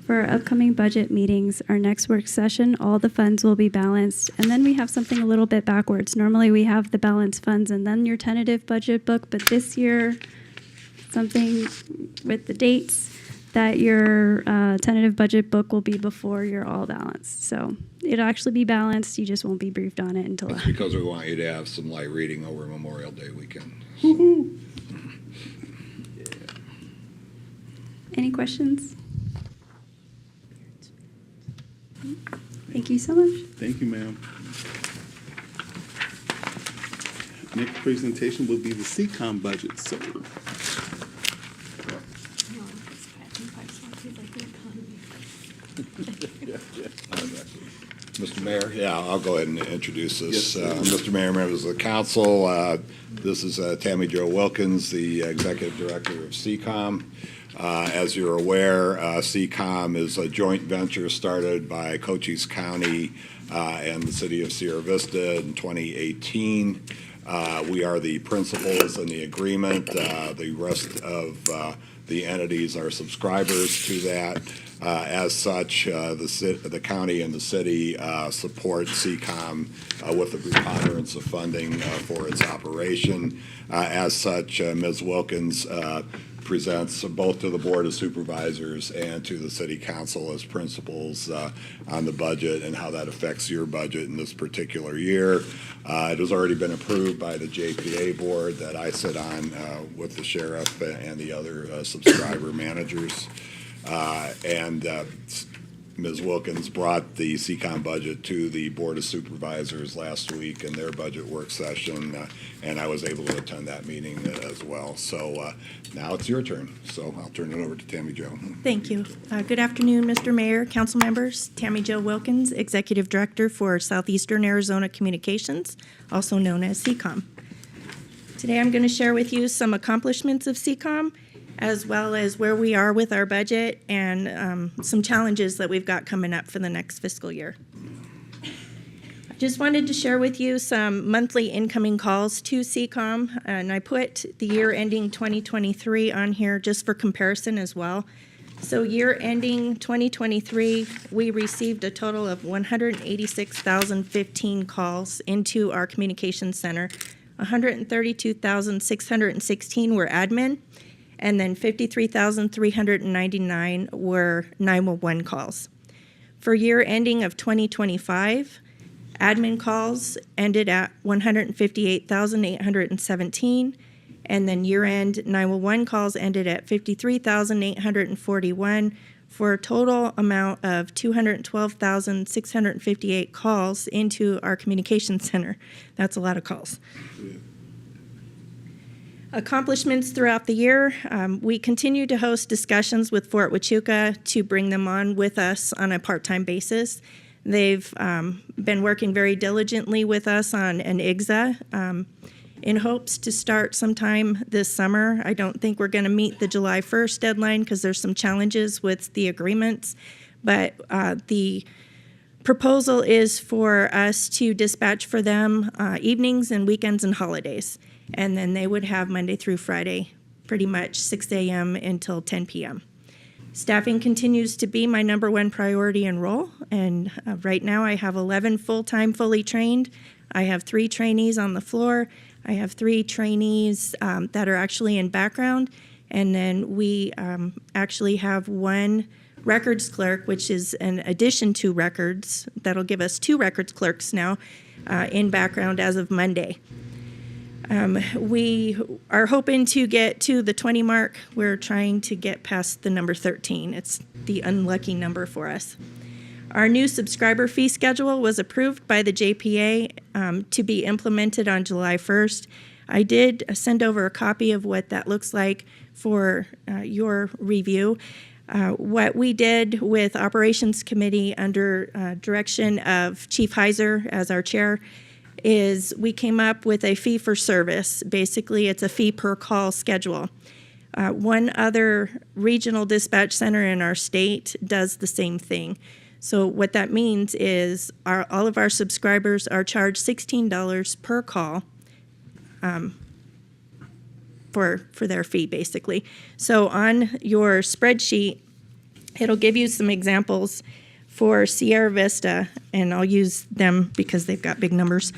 For our upcoming budget meetings, our next work session, all the funds will be balanced. And then we have something a little bit backwards. Normally we have the balanced funds and then your tentative budget book, but this year, something with the dates, that your tentative budget book will be before you're all balanced. So it'll actually be balanced, you just won't be briefed on it until. That's because we want you to have some light reading over Memorial Day weekend. Any questions? Thank you so much. Thank you, ma'am. Next presentation will be the CCOM budget, so. Mr. Mayor, yeah, I'll go ahead and introduce this. Mr. Mayor, members of the council, this is Tammy Jo Wilkins, the Executive Director of CCOM. As you're aware, CCOM is a joint venture started by Cochise County and the city of Sierra Vista in 2018. We are the principals in the agreement. The rest of the entities are subscribers to that. As such, the county and the city support CCOM with the preponderance of funding for its operation. As such, Ms. Wilkins presents both to the Board of Supervisors and to the City Council as principals on the budget and how that affects your budget in this particular year. It has already been approved by the JPA board that I sit on with the sheriff and the other subscriber managers. Ms. Wilkins brought the CCOM budget to the Board of Supervisors last week in their budget work session, and I was able to attend that meeting as well. So now it's your turn. So I'll turn it over to Tammy Jo. Thank you. Good afternoon, Mr. Mayor, council members. Tammy Jo Wilkins, Executive Director for Southeastern Arizona Communications, also known as CCOM. Today I'm going to share with you some accomplishments of CCOM, as well as where we are with our budget and some challenges that we've got coming up for the next fiscal year. I just wanted to share with you some monthly incoming calls to CCOM, and I put the year ending 2023 on here just for comparison as well. So year ending 2023, we received a total of 186,015 calls into our communications center. 132,616 were admin, and then 53,399 were 911 calls. For year ending of 2025, admin calls ended at 158,817, and then year-end 911 calls ended at 53,841, for a total amount of 212,658 calls into our communications center. That's a lot of calls. Accomplishments throughout the year. We continue to host discussions with Fort Huachuca to bring them on with us on a part-time basis. They've been working very diligently with us on an IGZA in hopes to start sometime this summer. I don't think we're going to meet the July 1st deadline because there's some challenges with the agreements, but the proposal is for us to dispatch for them evenings and weekends and holidays. And then they would have Monday through Friday, pretty much 6 a.m. until 10 p.m. Staffing continues to be my number one priority and role. And right now I have 11 full-time, fully trained. I have 3 trainees on the floor. I have 3 trainees that are actually in background, and then we actually have 1 records clerk, which is an addition to records. That'll give us 2 records clerks now in background as of Monday. We are hoping to get to the 20 mark. We're trying to get past the number 13. It's the unlucky number for us. Our new subscriber fee schedule was approved by the JPA to be implemented on July 1st. I did send over a copy of what that looks like for your review. What we did with Operations Committee under direction of Chief Heiser as our chair is we came up with a fee for service. Basically, it's a fee per call schedule. One other regional dispatch center in our state does the same thing. So what that means is all of our subscribers are charged $16 per call for their fee, basically. So on your spreadsheet, it'll give you some examples for Sierra Vista, and I'll use them because they've got big numbers.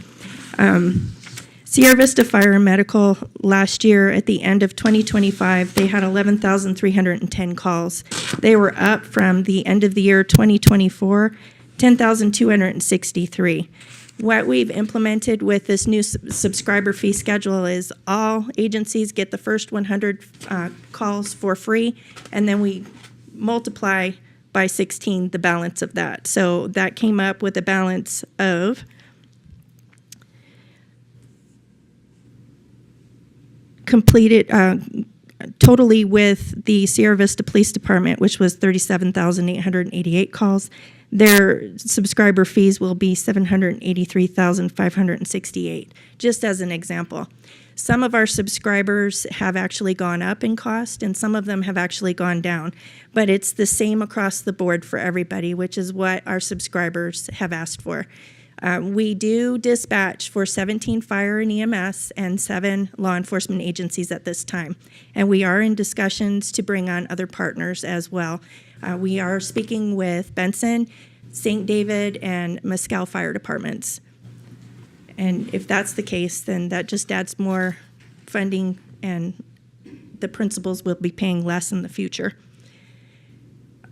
Sierra Vista Fire and Medical last year at the end of 2025, they had 11,310 calls. They were up from the end of the year 2024, 10,263. What we've implemented with this new subscriber fee schedule is all agencies get the first 100 calls for free, and then we multiply by 16 the balance of that. So that came up with a balance of completed totally with the Sierra Vista Police Department, which was 37,888 calls. Their subscriber fees will be $783,568, just as an example. Some of our subscribers have actually gone up in cost, and some of them have actually gone down. But it's the same across the board for everybody, which is what our subscribers have asked for. We do dispatch for 17 fire and EMS and 7 law enforcement agencies at this time. And we are in discussions to bring on other partners as well. We are speaking with Benson, St. David, and Mescal Fire Departments. And if that's the case, then that just adds more funding, and the principals will be paying less in the future.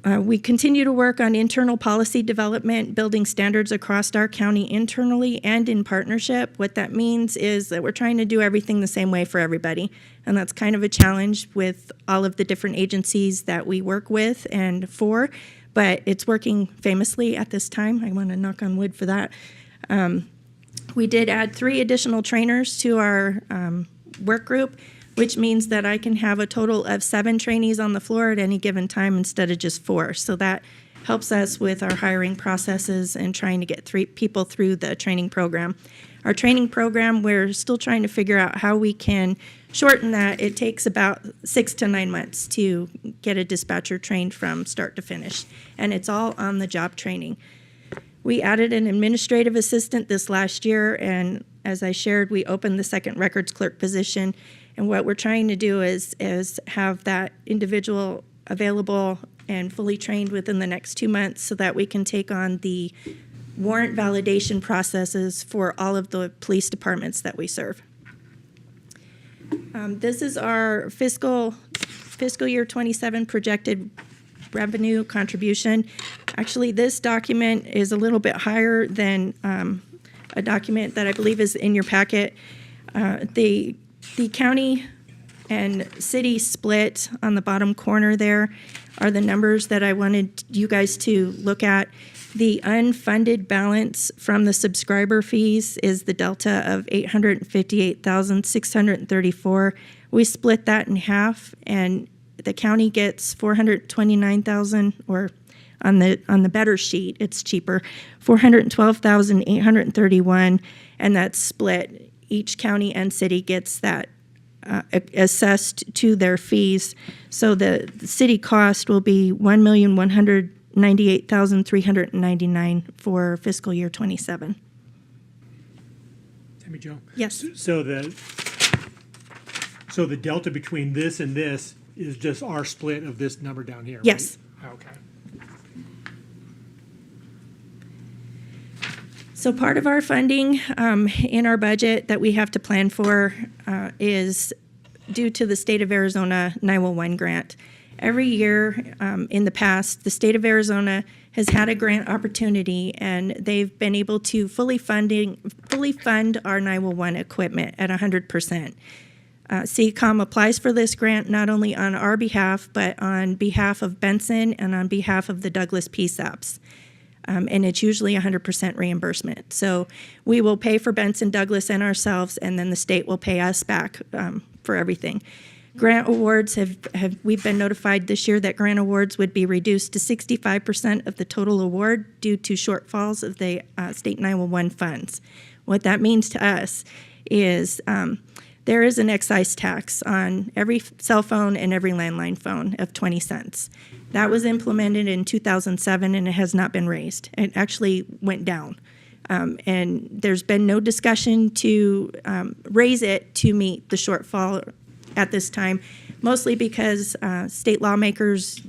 We continue to work on internal policy development, building standards across our county internally and in partnership. What that means is that we're trying to do everything the same way for everybody. And that's kind of a challenge with all of the different agencies that we work with and for, but it's working famously at this time. I want to knock on wood for that. We did add 3 additional trainers to our work group, which means that I can have a total of 7 trainees on the floor at any given time instead of just 4. So that helps us with our hiring processes and trying to get 3 people through the training program. Our training program, we're still trying to figure out how we can shorten that. It takes about 6 to 9 months to get a dispatcher trained from start to finish, and it's all on the job training. We added an administrative assistant this last year, and as I shared, we opened the second records clerk position. And what we're trying to do is have that individual available and fully trained within the next 2 months so that we can take on the warrant validation processes for all of the police departments that we serve. This is our fiscal year 27 projected revenue contribution. Actually, this document is a little bit higher than a document that I believe is in your packet. The county and city split on the bottom corner there are the numbers that I wanted you guys to look at. The unfunded balance from the subscriber fees is the delta of $858,634. We split that in half, and the county gets $429,000, or on the better sheet, it's cheaper, $412,831, and that's split. Each county and city gets that assessed to their fees. So the city cost will be $1,198,399 for fiscal year 27. Tammy Jo? Yes. So the delta between this and this is just our split of this number down here, right? Yes. Okay. So part of our funding in our budget that we have to plan for is due to the State of Arizona 911 grant. Every year in the past, the State of Arizona has had a grant opportunity, and they've been able to fully fund our 911 equipment at 100%. CCOM applies for this grant not only on our behalf, but on behalf of Benson and on behalf of the Douglas PSAPs. And it's usually 100% reimbursement. So we will pay for Benson, Douglas, and ourselves, and then the state will pay us back for everything. Grant awards we've been notified this year that grant awards would be reduced to 65% of the total award due to shortfalls of the state 911 funds. What that means to us is there is an excise tax on every cell phone and every landline phone of 20 cents. That was implemented in 2007, and it has not been raised. It actually went down. And there's been no discussion to raise it to meet the shortfall at this time, mostly because state lawmakers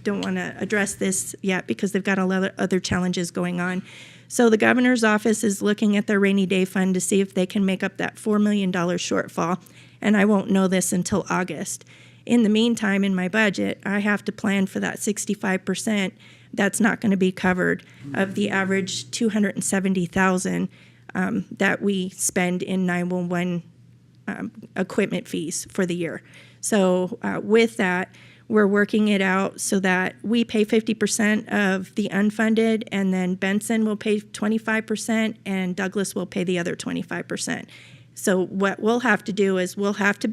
don't want to address this yet because they've got a lot of other challenges going on. So the governor's office is looking at their rainy day fund to see if they can make up that $4 million shortfall, and I won't know this until August. In the meantime, in my budget, I have to plan for that 65% that's not going to be covered of the average $270,000 that we spend in 911 equipment fees for the year. So with that, we're working it out so that we pay 50% of the unfunded, and then Benson will pay 25%, and Douglas will pay the other 25%. So what we'll have to do is we'll have to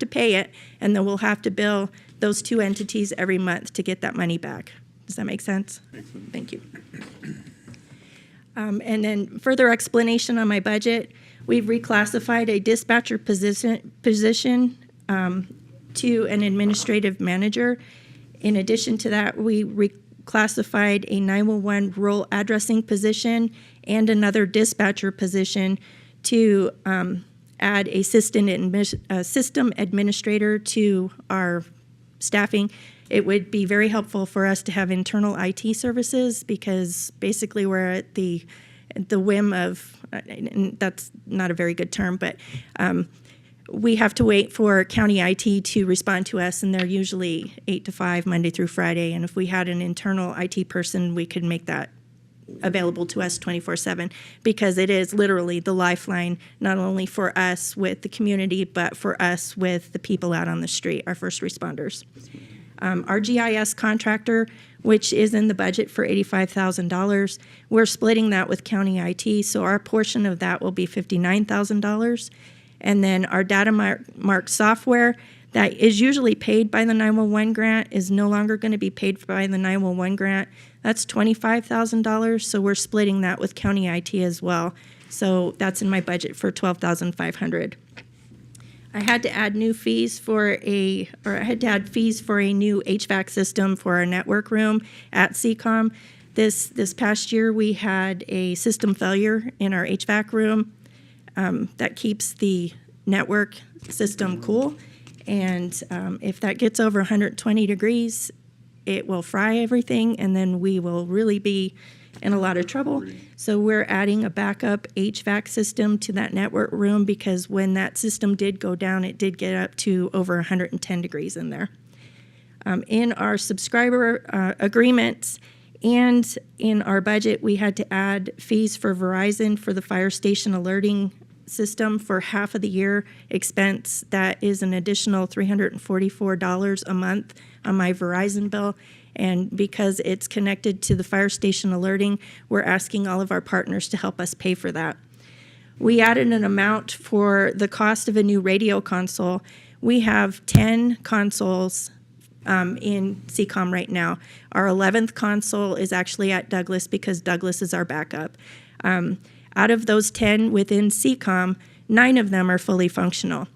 pay it, and then we'll have to bill those two entities every month to get that money back. Does that make sense? Makes sense. Thank you. And then further explanation on my budget, we've reclassified a dispatcher position to an administrative manager. In addition to that, we reclassified a 911 rural addressing position and another dispatcher position to add a system administrator to our staffing. It would be very helpful for us to have internal IT services because basically we're at the whim of, and that's not a very good term, but we have to wait for county IT to respond to us, and they're usually 8 to 5, Monday through Friday. And if we had an internal IT person, we could make that available to us 24/7 because it is literally the lifeline, not only for us with the community, but for us with the people out on the street, our first responders. Our GIS contractor, which is in the budget for $85,000, we're splitting that with county IT, so our portion of that will be $59,000. And then our data mark software that is usually paid by the 911 grant is no longer going to be paid by the 911 grant. That's $25,000, so we're splitting that with county IT as well. So that's in my budget for $12,500. I had to add fees for a new HVAC system for our network room at CCOM. This past year, we had a system failure in our HVAC room that keeps the network system cool. And if that gets over 120 degrees, it will fry everything, and then we will really be in a lot of trouble. So we're adding a backup HVAC system to that network room because when that system did go down, it did get up to over 110 degrees in there. In our subscriber agreements and in our budget, we had to add fees for Verizon for the fire station alerting system for half of the year expense. That is an additional $344 a month on my Verizon bill. And because it's connected to the fire station alerting, we're asking all of our partners to help us pay for that. We added an amount for the cost of a new radio console. We have 10 consoles in CCOM right now. Our 11th console is actually at Douglas because Douglas is our backup. Out of those 10 within CCOM, 9 of them are fully functional.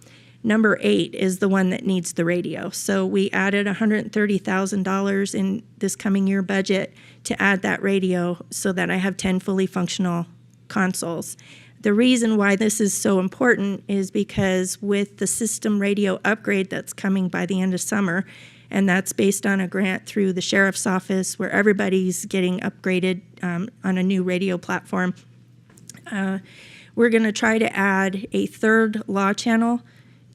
Number 8 is the one that needs the radio. So we added $130,000 in this coming year budget to add that radio so that I have 10 fully functional consoles. The reason why this is so important is because with the system radio upgrade that's coming by the end of summer, and that's based on a grant through the sheriff's office where everybody's getting upgraded on a new radio platform, We're going to try to add a third law channel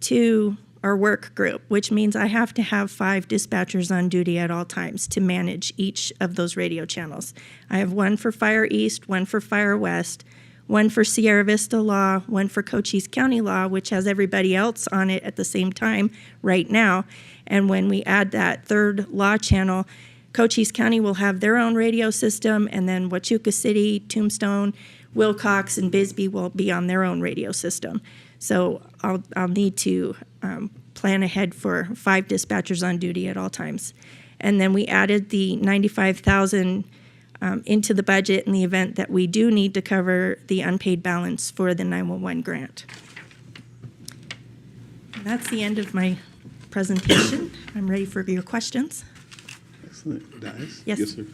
to our work group, which means I have to have 5 dispatchers on duty at all times to manage each of those radio channels. I have one for Fire East, one for Fire West, one for Sierra Vista Law, one for Cochise County Law, which has everybody else on it at the same time right now. And when we add that third law channel, Cochise County will have their own radio system, and then Huachuca City, Tombstone, Wilcox, and Bisbee will be on their own radio system. So I'll need to plan ahead for 5 dispatchers on duty at all times. And then we added the $95,000 into the budget in the event that we do need to cover the unpaid balance for the 911 grant. And that's the end of my presentation. I'm ready for your questions. Excellent. Dice? Yes. Yes, sir.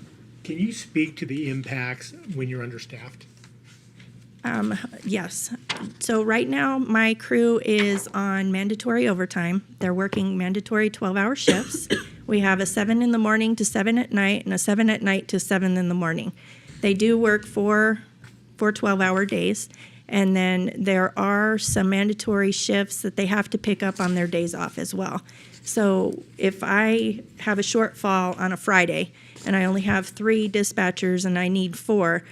Can you speak to the impacts when you're understaffed? Yes. So right now, my crew is on mandatory overtime. They're working mandatory 12-hour shifts. We have a 7 in the morning to 7 at night and a 7 at night to 7 in the morning. They do work 4 12-hour days. And then there are some mandatory shifts that they have to pick up on their days off as well. So if I have a shortfall on a Friday and I only have 3 dispatchers and I need 4,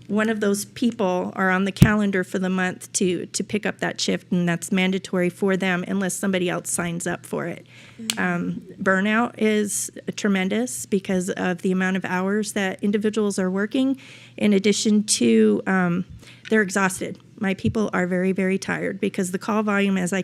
one of those people are on the calendar for the month to pick up that shift, and that's mandatory for them unless somebody else signs up for it. Burnout is tremendous because of the amount of hours that individuals are working, in addition to they're exhausted. My people are very, very tired because the call volume, as I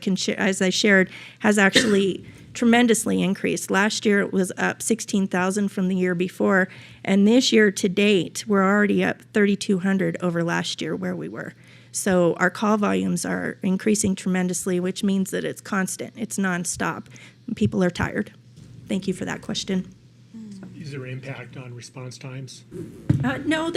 shared, has actually tremendously increased. Last year it was up 16,000 from the year before, and this year to date we're already up 3,200 over last year where we were. So our call volumes are increasing tremendously, which means that it's constant, it's nonstop. People are tired. Thank you for that question. Is there an impact on response times? No,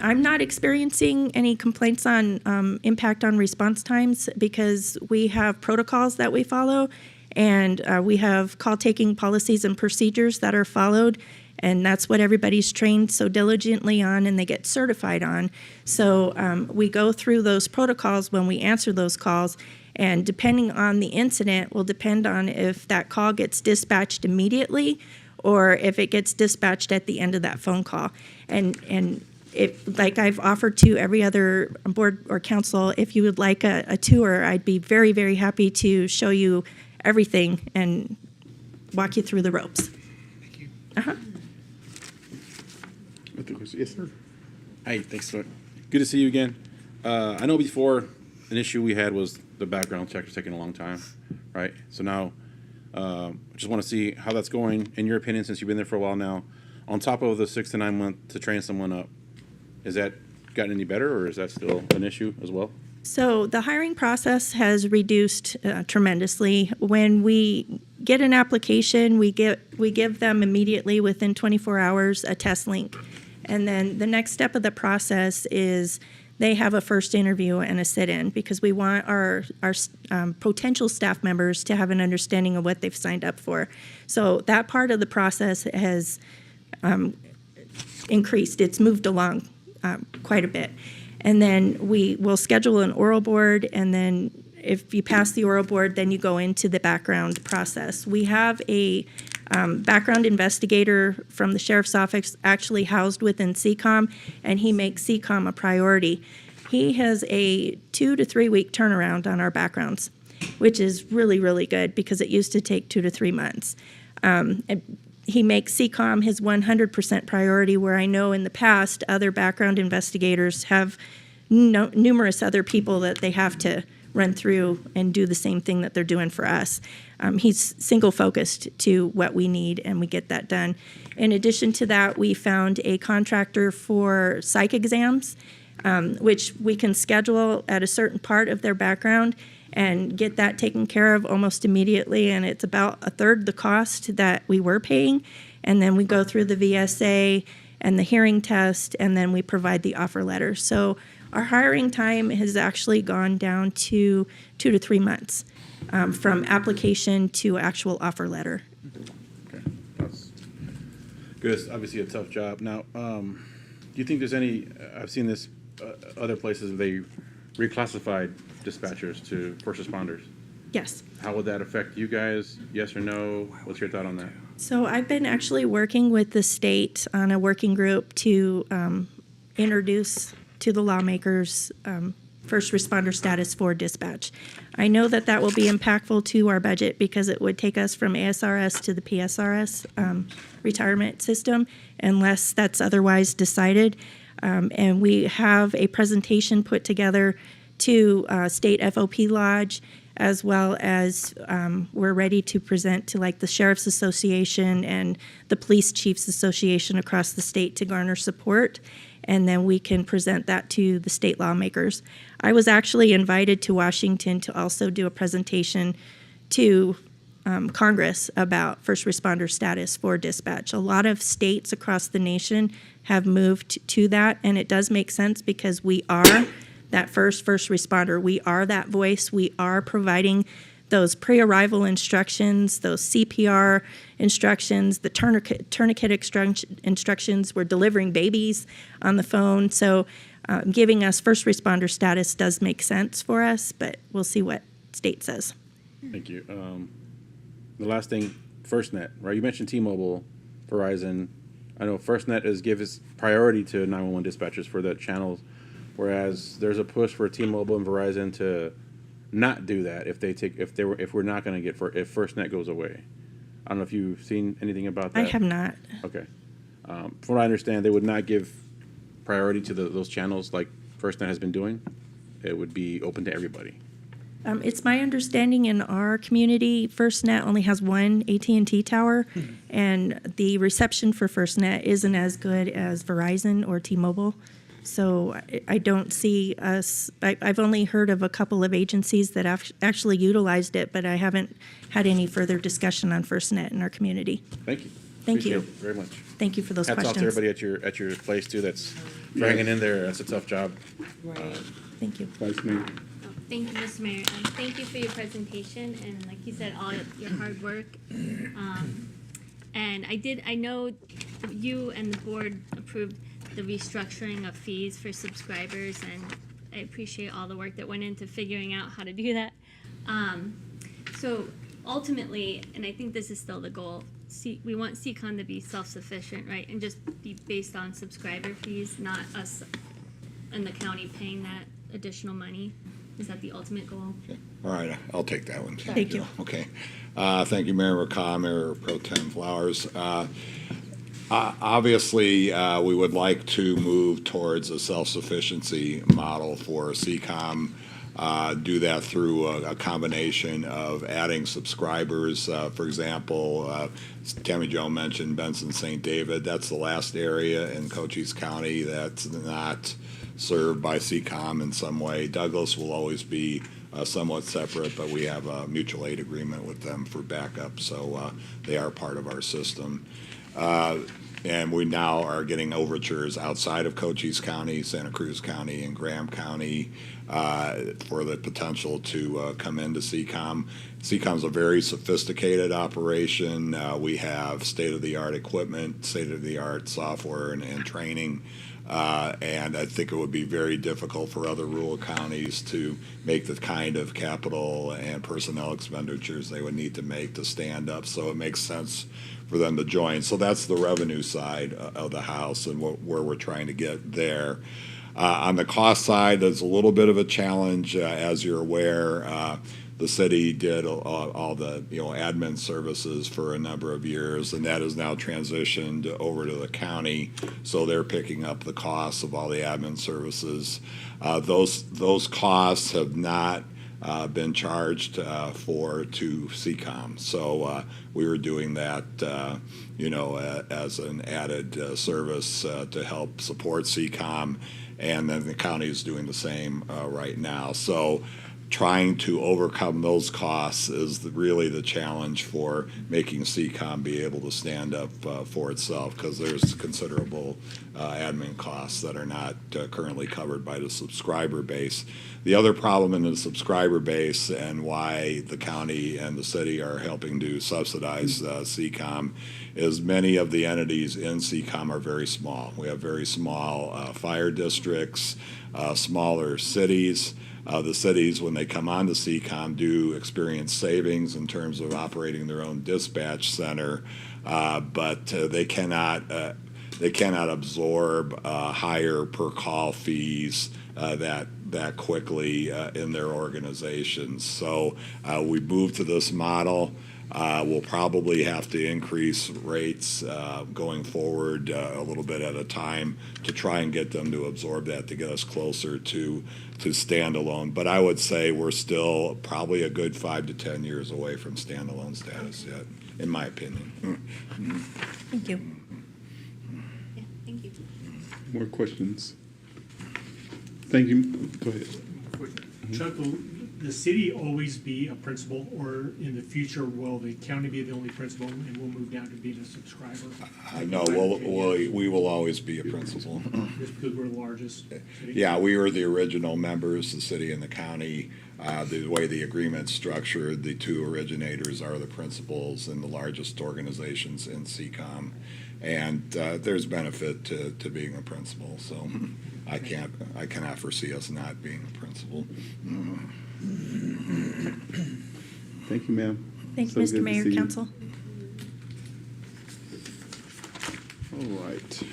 I'm not experiencing any complaints on impact on response times because we have protocols that we follow, and we have call-taking policies and procedures that are followed, and that's what everybody's trained so diligently on and they get certified on. So we go through those protocols when we answer those calls, and depending on the incident will depend on if that call gets dispatched immediately or if it gets dispatched at the end of that phone call. And if, like I've offered to every other board or council, if you would like a tour, I'd be very, very happy to show you everything and walk you through the ropes. Thank you. Yes, sir. Hi, thanks. Good to see you again. I know before an issue we had was the background check was taking a long time, right? So now, just want to see how that's going in your opinion, since you've been there for a while now. On top of the 6 to 9 month to train someone up, has that gotten any better, or is that still an issue as well? So the hiring process has reduced tremendously. When we get an application, we give them immediately within 24 hours a test link. And then the next step of the process is they have a first interview and a sit-in because we want our potential staff members to have an understanding of what they've signed up for. So that part of the process has increased. It's moved along quite a bit. And then we will schedule an oral board, and then if you pass the oral board, then you go into the background process. We have a background investigator from the sheriff's office actually housed within CCOM, and he makes CCOM a priority. He has a 2 to 3 week turnaround on our backgrounds, which is really, really good because it used to take 2 to 3 months. He makes CCOM his 100% priority, where I know in the past other background investigators have numerous other people that they have to run through and do the same thing that they're doing for us. He's single focused to what we need, and we get that done. In addition to that, we found a contractor for psych exams, which we can schedule at a certain part of their background and get that taken care of almost immediately, and it's about a third the cost that we were paying. And then we go through the VSA and the hearing test, and then we provide the offer letter. So our hiring time has actually gone down to 2 to 3 months from application to actual offer letter. Okay, that's good. It's obviously a tough job. Now, do you think there's any? I've seen this other places, they reclassified dispatchers to first responders. Yes. How would that affect you guys? Yes or no? What's your thought on that? So I've been actually working with the state on a working group to introduce to the lawmakers first responder status for dispatch. I know that that will be impactful to our budget because it would take us from ASRS to the PSRS retirement system unless that's otherwise decided. And we have a presentation put together to State FOP Lodge, as well as we're ready to present to like the Sheriff's Association and the Police Chiefs Association across the state to garner support. And then we can present that to the state lawmakers. I was actually invited to Washington to also do a presentation to Congress about first responder status for dispatch. A lot of states across the nation have moved to that, and it does make sense because we are that first responder. We are that voice. We are providing those pre-arrival instructions, those CPR instructions, the tourniquet instructions. We're delivering babies on the phone. So giving us first responder status does make sense for us, but we'll see what state says. Thank you. The last thing, FirstNet, right? You mentioned T-Mobile, Verizon. I know FirstNet gives priority to 911 dispatchers for the channels, whereas there's a push for T-Mobile and Verizon to not do that if we're not going to get if FirstNet goes away. I don't know if you've seen anything about that. I have not. Okay. From what I understand, they would not give priority to those channels like FirstNet has been doing. It would be open to everybody. It's my understanding in our community, FirstNet only has one AT&T tower, and the reception for FirstNet isn't as good as Verizon or T-Mobile. So I don't see us, I've only heard of a couple of agencies that have actually utilized it, but I haven't had any further discussion on FirstNet in our community. Thank you. Thank you. Appreciate it very much. Thank you for those Hats questions. off to everybody at your place too that's hanging in there. That's a tough job. Thank you. Vice Mayor. Thank you, Mr. Mayor. Thank you for your presentation and, like you said, all your hard work. And I know you and the board approved the restructuring of fees for subscribers, and I appreciate all the work that went into figuring out how to do that. So ultimately, and I think this is still the goal, we want CCON to be self-sufficient, right? And just be based on subscriber fees, not us and the county paying that additional money. Is that the ultimate goal? All right, I'll take that one. Thank you. Okay. Thank you, Mayor McCaw, Mayor Pro Tem Flowers. Obviously, we would like to move towards a self-sufficiency model for CCOM. Do that through a combination of adding subscribers. For example, Tammy Jo mentioned Benson St. David. That's the last area in Cochise County that's not served by CCOM in some way. Douglas will always be somewhat separate, but we have a mutual aid agreement with them for backup, so they are part of our system. And we now are getting overtures outside of Cochise County, Santa Cruz County, and Graham County for the potential to come into CCOM. CCOM is a very sophisticated operation. We have state-of-the-art equipment, state-of-the-art software and training. And I think it would be very difficult for other rural counties to make the kind of capital and personnel expenditures they would need to make to stand up. So it makes sense for them to join. So that's the revenue side of the house and where we're trying to get there. On the cost side, there's a little bit of a challenge. As you're aware, the city did all the admin services for a number of years, and that has now transitioned over to the county. So they're picking up the costs of all the admin services. Those costs have not been charged to CCOM. So we were doing that, as an added service to help support CCOM, and then the county is doing the same right now. So trying to overcome those costs is really the challenge for making CCOM be able to stand up for itself, because there's considerable admin costs that are not currently covered by the subscriber base. The other problem in the subscriber base, and why the county and the city are helping to subsidize CCOM, is many of the entities in CCOM are very small. We have very small fire districts, smaller cities. The cities, when they come onto CCOM, do experience savings in terms of operating their own dispatch center, but they cannot absorb higher per call fees that quickly in their organizations. So we moved to this model. We'll probably have to increase rates going forward a little bit at a time to try and get them to absorb that, to get us closer to standalone. But I would say we're still probably a good 5 to 10 years away from standalone status yet, in my opinion. Thank you. Yeah, thank you. More questions? Thank you. Go ahead. Chuck, will the city always be a principal, or in the future, will the county be the only principal and we'll move down to being a subscriber? No, we will always be a principal. Just because we're the largest city? Yeah, we were the original members, the city and the county. The way the agreement's structured, the two originators are the principals and the largest organizations in CCOM. And there's benefit to being a principal, so I cannot foresee us not being a principal. Thank you, ma'am. Thank So you, good Mr. to Mayor, see you. Council. All right.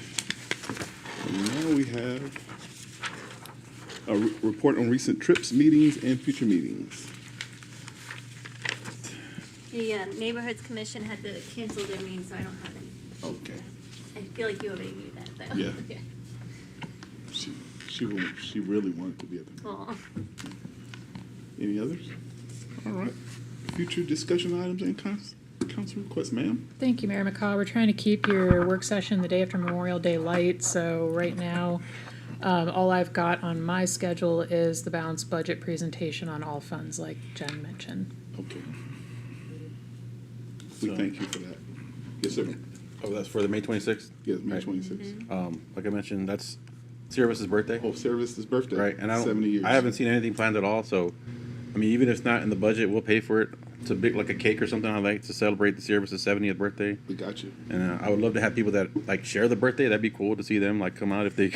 And now we have a report on recent trips, meetings, and future meetings. The Neighborhoods Commission had to cancel their meeting, so I don't have any. Okay. I feel like you already knew that, though. Yeah. She really wanted to be at the. Aw. Any others? All right. Future discussion items and council requests, ma'am. Thank you, Mayor McCaw. We're trying to keep your work session the day after Memorial Day light, so right now, all I've got on my schedule is the balanced budget presentation on all funds, like Jen mentioned. Okay. We thank you for that. Yes, sir. Oh, that's for the May 26th? Yes, May Right. 26th. Like I mentioned, that's Sierra's birthday. Oh, Service's birthday. Right, and 70 years. I haven't seen anything planned at all, so, I mean, even if it's not in the budget, we'll pay for it. It's a big, like a cake or something I like to celebrate the Sierra's 70th birthday. We got you. And I would love to have people that like share the birthday. That'd be cool to see them like come out if they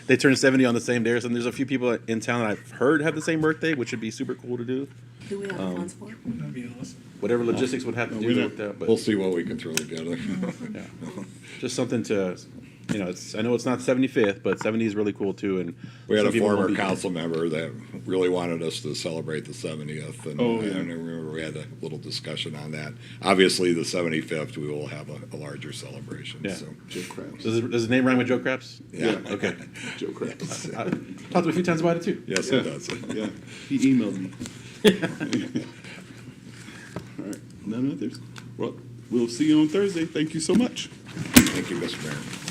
they turn 70 on the same day or something. There's a few people in town that I've heard have the same birthday, which would be super cool to do. Do we have funds for? That'd be awesome. Whatever logistics would have to do with that, but We'll see what we can throw together. yeah, just something to, you know, I know it's not 75th, but 70 is really cool too. And We had some a people won't former be- council member that really wanted us to celebrate the 70th, and Oh, I yeah. remember we had a little discussion on that. Obviously, the 75th, we will have a larger celebration. Yeah. So. Joe Krabs. Does his name rhyme with Joe Craps? Yeah. Okay. Joe Krabs. I talked to him a few times about it too. Yes, it does. Yeah. He emailed me. All right. None others? Well, we'll see you on Thursday. Thank you so much. Thank you, Mr. Mayor.